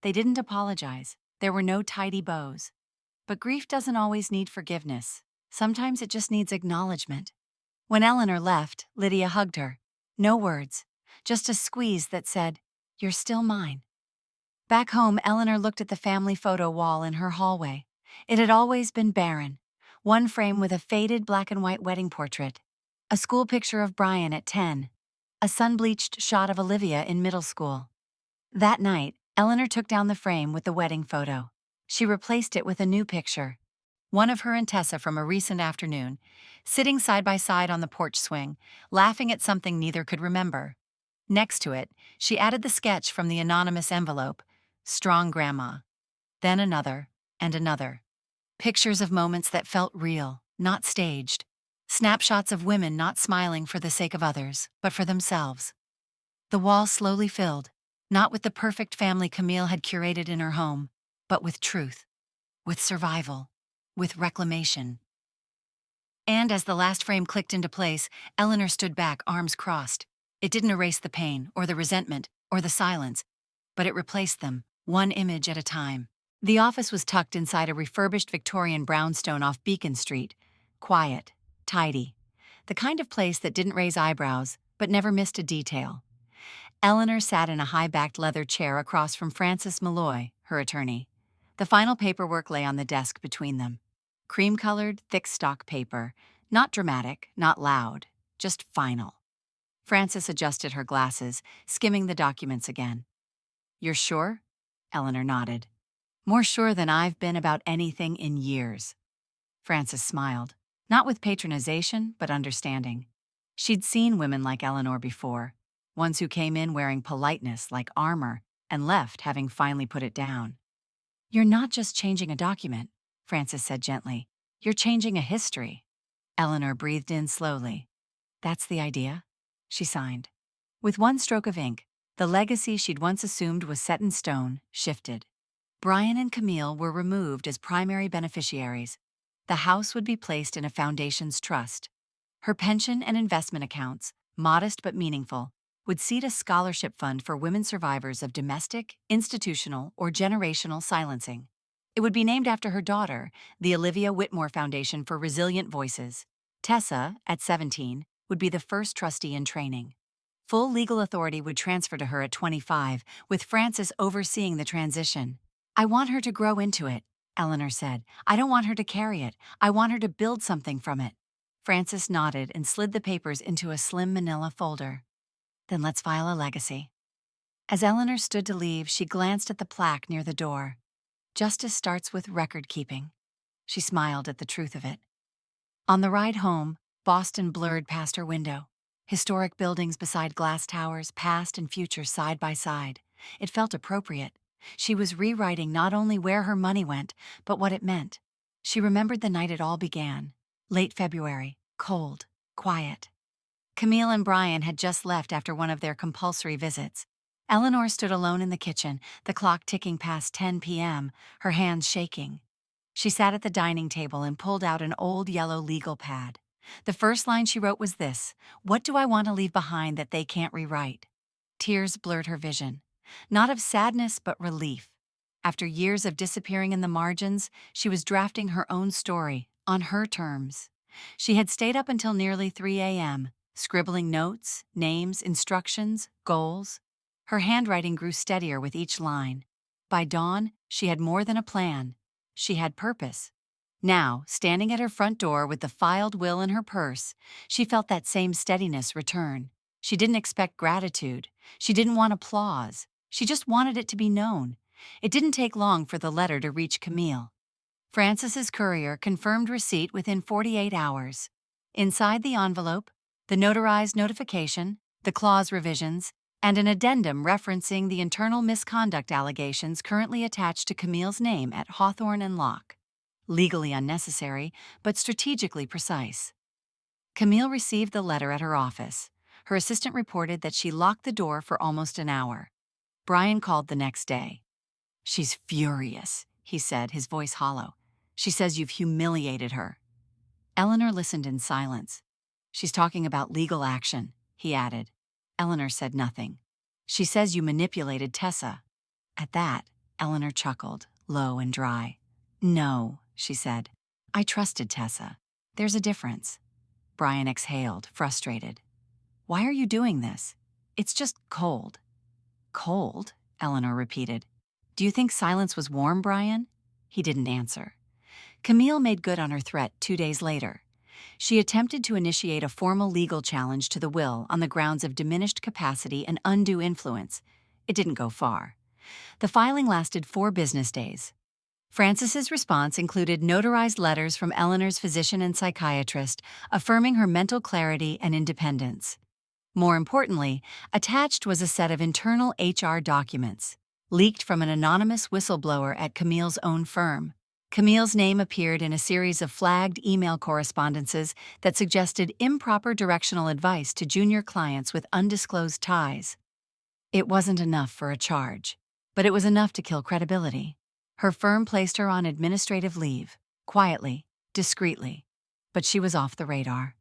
They didn't apologize. There were no tidy bows. But grief doesn't always need forgiveness. Sometimes it just needs acknowledgement. When Eleanor left, Lydia hugged her. No words, just a squeeze that said, "You're still mine." Back home, Eleanor looked at the family photo wall in her hallway. It had always been barren. One frame with a faded black and white wedding portrait, a school picture of Brian at 10, a sun-bleached shot of Olivia in middle school. That night, Eleanor took down the frame with the wedding photo. She replaced it with a new picture, one of her and Tessa from a recent afternoon, sitting side by side on the porch swing, laughing at something neither could remember. Next to it, she added the sketch from the anonymous envelope, "Strong Grandma." Then another, and another. Pictures of moments that felt real, not staged. Snapshots of women not smiling for the sake of others, but for themselves. The wall slowly filled, not with the perfect family Camille had curated in her home, but with truth, with survival, with reclamation. And as the last frame clicked into place, Eleanor stood back, arms crossed. It didn't erase the pain, or the resentment, or the silence, but it replaced them, one image at a time. The office was tucked inside a refurbished Victorian brownstone off Beacon Street. Quiet, tidy. The kind of place that didn't raise eyebrows, but never missed a detail. Eleanor sat in a high-backed leather chair across from Francis Malloy, her attorney. The final paperwork lay on the desk between them. Cream-colored, thick stock paper. Not dramatic, not loud, just final. Francis adjusted her glasses, skimming the documents again. "You're sure?" Eleanor nodded. "More sure than I've been about anything in years." Francis smiled, not with patronization, but understanding. She'd seen women like Eleanor before, ones who came in wearing politeness like armor and left having finally put it down. "You're not just changing a document," Francis said gently. "You're changing a history." Eleanor breathed in slowly. "That's the idea," she signed. With one stroke of ink, the legacy she'd once assumed was set in stone shifted. Brian and Camille were removed as primary beneficiaries. The house would be placed in a foundation's trust. Her pension and investment accounts, modest but meaningful, would seed a scholarship fund for women survivors of domestic, institutional, or generational silencing. It would be named after her daughter, the Olivia Whitmore Foundation for Resilient Voices. Tessa, at 17, would be the first trustee in training. Full legal authority would transfer to her at 25, with Francis overseeing the transition. "I want her to grow into it," Eleanor said. "I don't want her to carry it. I want her to build something from it." Francis nodded and slid the papers into a slim manila folder. "Then let's file a legacy." As Eleanor stood to leave, she glanced at the plaque near the door. Justice starts with record keeping. She smiled at the truth of it. On the ride home, Boston blurred past her window. Historic buildings beside glass towers, past and future side by side. It felt appropriate. She was rewriting not only where her money went, but what it meant. She remembered the night it all began. Late February, cold, quiet. Camille and Brian had just left after one of their compulsory visits. Eleanor stood alone in the kitchen, the clock ticking past 10 p.m., her hands shaking. She sat at the dining table and pulled out an old yellow legal pad. The first line she wrote was this: "What do I want to leave behind that they can't rewrite?" Tears blurred her vision. Not of sadness, but relief. After years of disappearing in the margins, she was drafting her own story, on her terms. She had stayed up until nearly 3 a.m., scribbling notes, names, instructions, goals. Her handwriting grew steadier with each line. By dawn, she had more than a plan. She had purpose. Now, standing at her front door with the filed will in her purse, she felt that same steadiness return. She didn't expect gratitude. She didn't want applause. She just wanted it to be known. It didn't take long for the letter to reach Camille. Francis's courier confirmed receipt within 48 hours. Inside the envelope, the notarized notification, the clause revisions, and an addendum referencing the internal misconduct allegations currently attached to Camille's name at Hawthorne and Locke. Legally unnecessary, but strategically precise. Camille received the letter at her office. Her assistant reported that she locked the door for almost an hour. Brian called the next day. "She's furious," he said, his voice hollow. "She says you've humiliated her." Eleanor listened in silence. "She's talking about legal action," he added. Eleanor said nothing. "She says you manipulated Tessa." At that, Eleanor chuckled, low and dry. "No," she said. "I trusted Tessa. There's a difference." Brian exhaled, frustrated. "Why are you doing this? It's just cold." "Cold?" Eleanor repeated. "Do you think silence was warm, Brian?" He didn't answer. Camille made good on her threat 2 days later. She attempted to initiate a formal legal challenge to the will on the grounds of diminished capacity and undue influence. It didn't go far. The filing lasted 4 business days. Francis's response included notarized letters from Eleanor's physician and psychiatrist affirming her mental clarity and independence. More importantly, attached was a set of internal HR documents, leaked from an anonymous whistleblower at Camille's own firm. Camille's name appeared in a series of flagged email correspondences that suggested improper directional advice to junior clients with undisclosed ties. It wasn't enough for a charge, but it was enough to kill credibility. Her firm placed her on administrative leave, quietly, discreetly, but she was off the radar.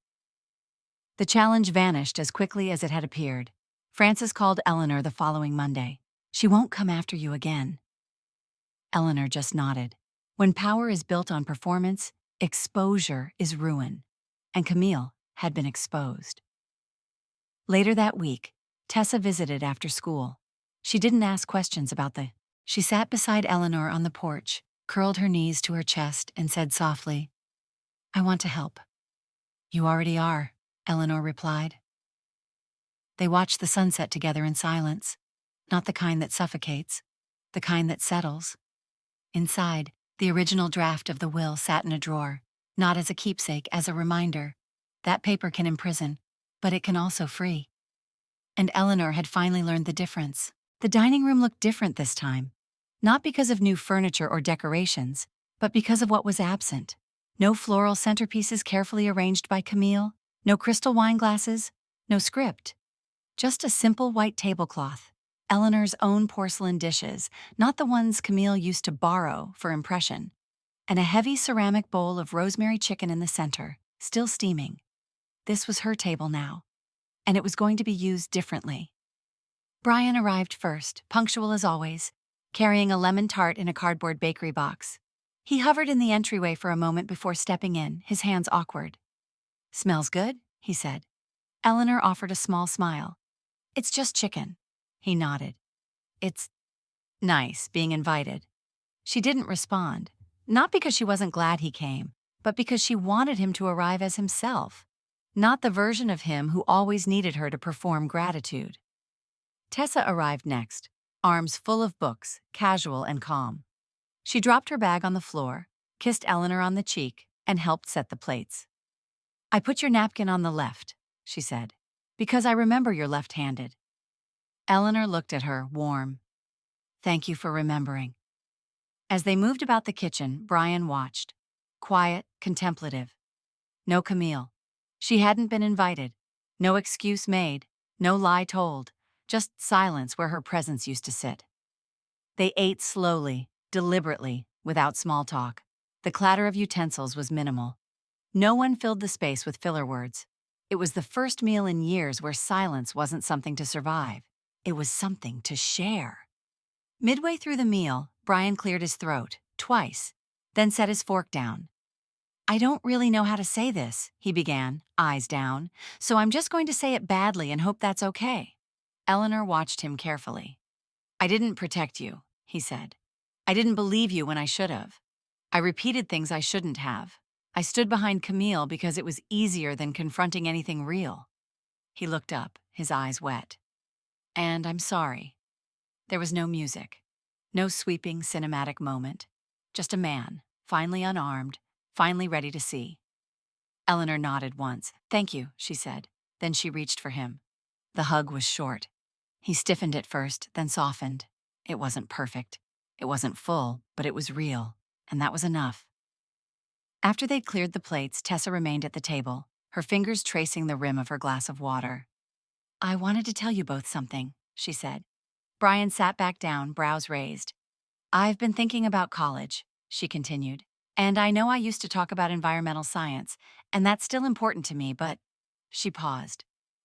The challenge vanished as quickly as it had appeared. Francis called Eleanor the following Monday. "She won't come after you again." Eleanor just nodded. When power is built on performance, exposure is ruin. And Camille had been exposed. Later that week, Tessa visited after school. She didn't ask questions about She sat beside Eleanor on the porch, curled her knees to her chest, and said softly, "I want to help." "You already are," Eleanor replied. They watched the sunset together in silence, not the kind that suffocates, the kind that settles. Inside, the original draft of the will sat in a drawer, not as a keepsake, as a reminder. That paper can imprison, but it can also free. And Eleanor had finally learned the difference. The dining room looked different this time, not because of new furniture or decorations, but because of what was absent. No floral centerpieces carefully arranged by Camille, no crystal wine glasses, no script. Just a simple white tablecloth, Eleanor's own porcelain dishes, not the ones Camille used to borrow for impression, and a heavy ceramic bowl of rosemary chicken in the center, still steaming. This was her table now, and it was going to be used differently. Brian arrived first, punctual as always, carrying a lemon tart in a cardboard bakery box. He hovered in the entryway for a moment before stepping in, his hands awkward. "Smells good," he said. Eleanor offered a small smile. "It's just chicken." He nodded. "It's nice being invited." She didn't respond, not because she wasn't glad he came, but because she wanted him to arrive as himself, not the version of him who always needed her to perform gratitude. Tessa arrived next, arms full of books, casual and calm. She dropped her bag on the floor, kissed Eleanor on the cheek, and helped set the plates. "I put your napkin on the left," she said, "because I remember you're left-handed." Eleanor looked at her, warm. "Thank you for remembering." As they moved about the kitchen, Brian watched. Quiet, contemplative. No Camille. She hadn't been invited. No excuse made. No lie told. Just silence where her presence used to sit. They ate slowly, deliberately, without small talk. The clatter of utensils was minimal. No one filled the space with filler words. It was the first meal in years where silence wasn't something to survive. It was something to share. Midway through the meal, Brian cleared his throat, twice, then set his fork down. "I don't really know how to say this," he began, eyes down, "so I'm just going to say it badly and hope that's okay." Eleanor watched him carefully. "I didn't protect you," he said. "I didn't believe you when I should have. I repeated things I shouldn't have. I stood behind Camille because it was easier than confronting anything real." He looked up, his eyes wet. "And I'm sorry." There was no music, no sweeping cinematic moment, just a man, finally unarmed, finally ready to see. Eleanor nodded once. "Thank you," she said. Then she reached for him. The hug was short. He stiffened at first, then softened. It wasn't perfect. It wasn't full, but it was real, and that was enough. After they'd cleared the plates, Tessa remained at the table, her fingers tracing the rim of her glass of water. "I wanted to tell you both something," she said. Brian sat back down, brows raised. "I've been thinking about college," she continued. "And I know I used to talk about environmental science, and that's still important to me, but—" She paused.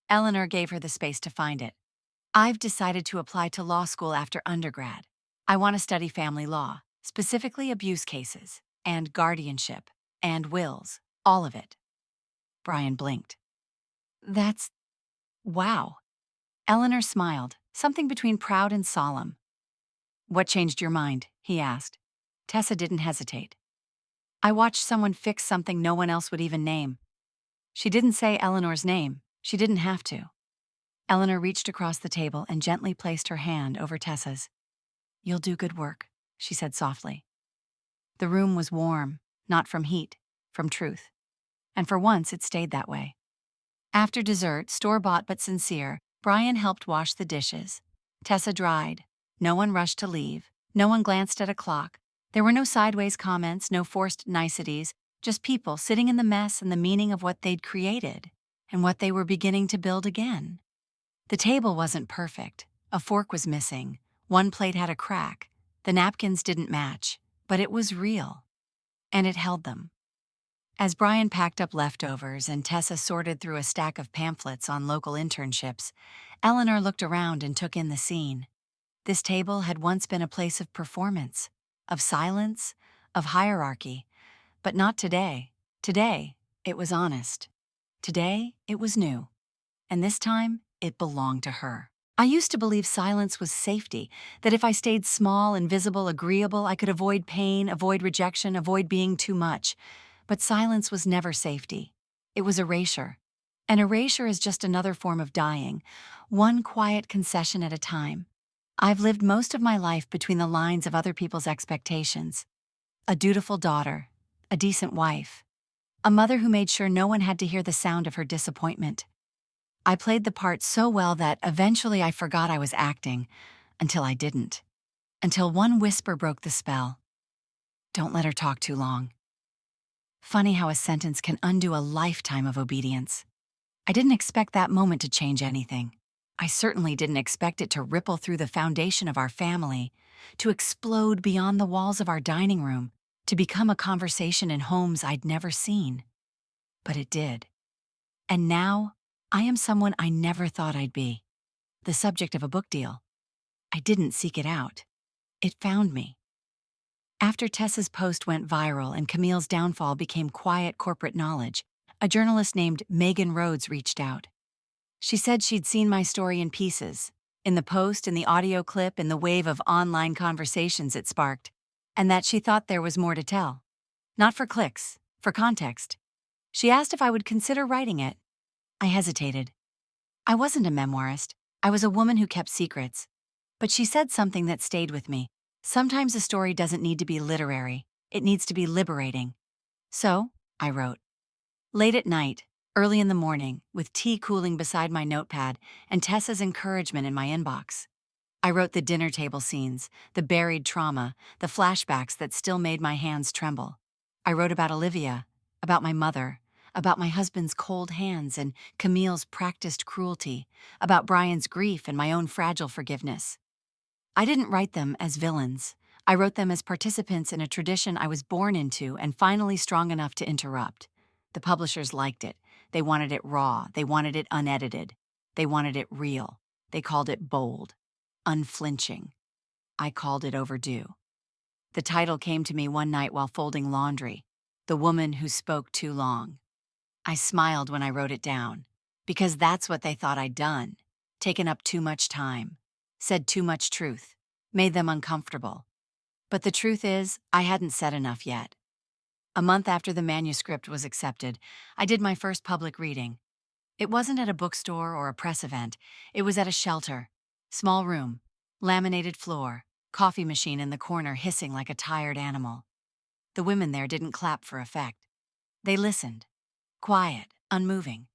Eleanor gave her the space to find it. "I've decided to apply to law school after undergrad. I want to study family law, specifically abuse cases, and guardianship, and wills, all of it." Brian blinked. "That's... wow." Eleanor smiled, something between proud and solemn. "What changed your mind?" he asked. Tessa didn't hesitate. "I watched someone fix something no one else would even name." She didn't say Eleanor's name. She didn't have to. Eleanor reached across the table and gently placed her hand over Tessa's. "You'll do good work," she said softly. The room was warm, not from heat, from truth. And for once it stayed that way. After dessert, store-bought but sincere, Brian helped wash the dishes. Tessa dried. No one rushed to leave. No one glanced at a clock. There were no sideways comments, no forced niceties, just people sitting in the mess and the meaning of what they'd created and what they were beginning to build again. The table wasn't perfect. A fork was missing. One plate had a crack. The napkins didn't match, but it was real. And it held them. As Brian packed up leftovers and Tessa sorted through a stack of pamphlets on local internships, Eleanor looked around and took in the scene. This table had once been a place of performance, of silence, of hierarchy, but not today. Today, it was honest. Today, it was new. And this time, it belonged to her. "I used to believe silence was safety, that if I stayed small, invisible, agreeable, I could avoid pain, avoid rejection, avoid being too much. But silence was never safety. It was erasure. And erasure is just another form of dying, one quiet concession at a time. I've lived most of my life between the lines of other people's expectations. A dutiful daughter, a decent wife, a mother who made sure no one had to hear the sound of her disappointment. I played the part so well that eventually I forgot I was acting, until I didn't. Until one whisper broke the spell. Don't let her talk too long. Funny how a sentence can undo a lifetime of obedience. I didn't expect that moment to change anything. I certainly didn't expect it to ripple through the foundation of our family, to explode beyond the walls of our dining room, to become a conversation in homes I'd never seen. But it did. And now, I am someone I never thought I'd be. The subject of a book deal. I didn't seek it out. It found me. After Tessa's post went viral and Camille's downfall became quiet corporate knowledge, a journalist named Megan Rhodes reached out. She said she'd seen my story in pieces, in the post, in the audio clip, in the wave of online conversations it sparked, and that she thought there was more to tell. Not for clicks, for context. She asked if I would consider writing it. I hesitated. I wasn't a memoirist. I was a woman who kept secrets. But she said something that stayed with me. Sometimes a story doesn't need to be literary. It needs to be liberating. So, I wrote. Late at night, early in the morning, with tea cooling beside my notepad and Tessa's encouragement in my inbox. I wrote the dinner table scenes, the buried trauma, the flashbacks that still made my hands tremble. I wrote about Olivia, about my mother, about my husband's cold hands and Camille's practiced cruelty, about Brian's grief and my own fragile forgiveness. I didn't write them as villains. I wrote them as participants in a tradition I was born into and finally strong enough to interrupt. The publishers liked it. They wanted it raw. They wanted it unedited. They wanted it real. They called it bold, unflinching. I called it overdue. The title came to me one night while folding laundry, The Woman Who Spoke Too Long. I smiled when I wrote it down, because that's what they thought I'd done, taken up too much time, said too much truth, made them uncomfortable. But the truth is, I hadn't said enough yet. A month after the manuscript was accepted, I did my first public reading. It wasn't at a bookstore or a press event. It was at a shelter. Small room, laminated floor, coffee machine in the corner hissing like a tired animal. The women there didn't clap for effect. They listened, quiet, unmoving.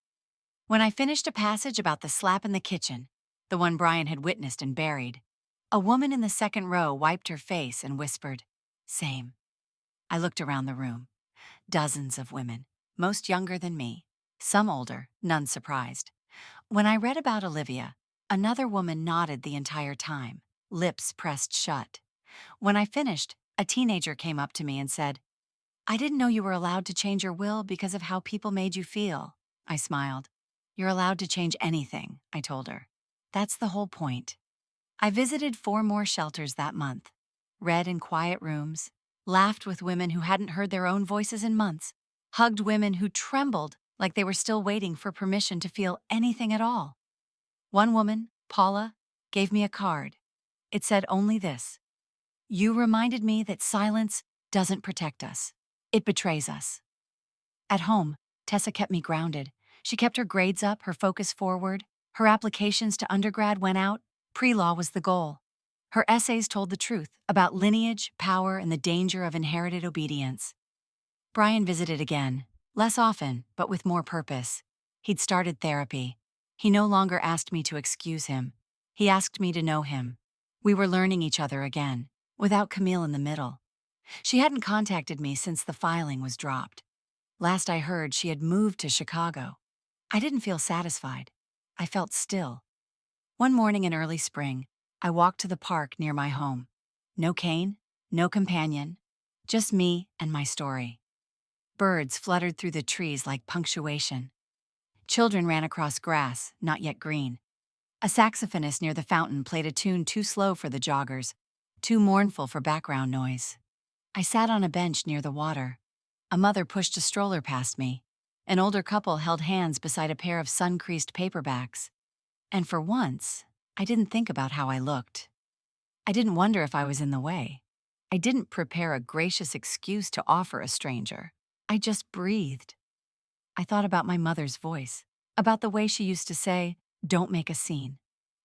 When I finished a passage about the slap in the kitchen, the one Brian had witnessed and buried, a woman in the second row wiped her face and whispered, "Same." I looked around the room. Dozens of women, most younger than me, some older, none surprised. When I read about Olivia, another woman nodded the entire time, lips pressed shut. When I finished, a teenager came up to me and said, "I didn't know you were allowed to change your will because of how people made you feel." I smiled. "You're allowed to change anything," I told her. "That's the whole point." I visited 4 more shelters that month, read in quiet rooms, laughed with women who hadn't heard their own voices in months, hugged women who trembled like they were still waiting for permission to feel anything at all. One woman, Paula, gave me a card. It said only this: "You reminded me that silence doesn't protect us. It betrays us." At home, Tessa kept me grounded. She kept her grades up, her focus forward. Her applications to undergrad went out. Pre-law was the goal. Her essays told the truth about lineage, power, and the danger of inherited obedience. Brian visited again, less often, but with more purpose. He'd started therapy. He no longer asked me to excuse him. He asked me to know him. We were learning each other again, without Camille in the middle. She hadn't contacted me since the filing was dropped. Last I heard, she had moved to Chicago. I didn't feel satisfied. I felt still. One morning in early spring, I walked to the park near my home. No cane, no companion, just me and my story. Birds fluttered through the trees like punctuation. Children ran across grass, not yet green. A saxophonist near the fountain played a tune too slow for the joggers, too mournful for background noise. I sat on a bench near the water. A mother pushed a stroller past me. An older couple held hands beside a pair of sun-creased paperbacks. And for once, I didn't think about how I looked. I didn't wonder if I was in the way. I didn't prepare a gracious excuse to offer a stranger. I just breathed. I thought about my mother's voice, about the way she used to say, "Don't make a scene,"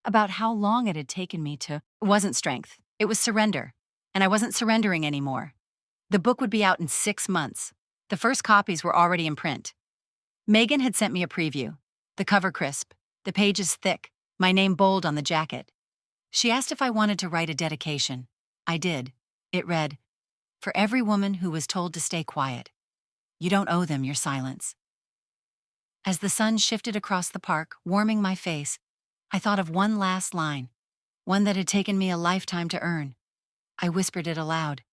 about how long it had taken me to— It wasn't strength, it was surrender. And I wasn't surrendering anymore. The book would be out in 6 months. The first copies were already in print. Megan had sent me a preview. The cover crisp, the pages thick, my name bold on the jacket. She asked if I wanted to write a dedication. I did. It read, "For every woman who was told to stay quiet. You don't owe them your silence." As the sun shifted across the park, warming my face, I thought of one last line, one that had taken me a lifetime to earn. I whispered it aloud.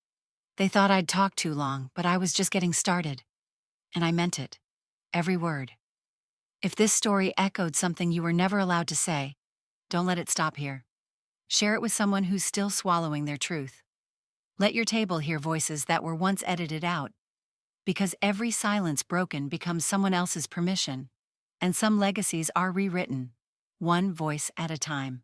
They thought I'd talked too long, but I was just getting started. And I meant it. Every word. If this story echoed something you were never allowed to say, don't let it stop here. Share it with someone who's still swallowing their truth. Let your table hear voices that were once edited out. Because every silence broken becomes someone else's permission. And some legacies are rewritten, one voice at a time.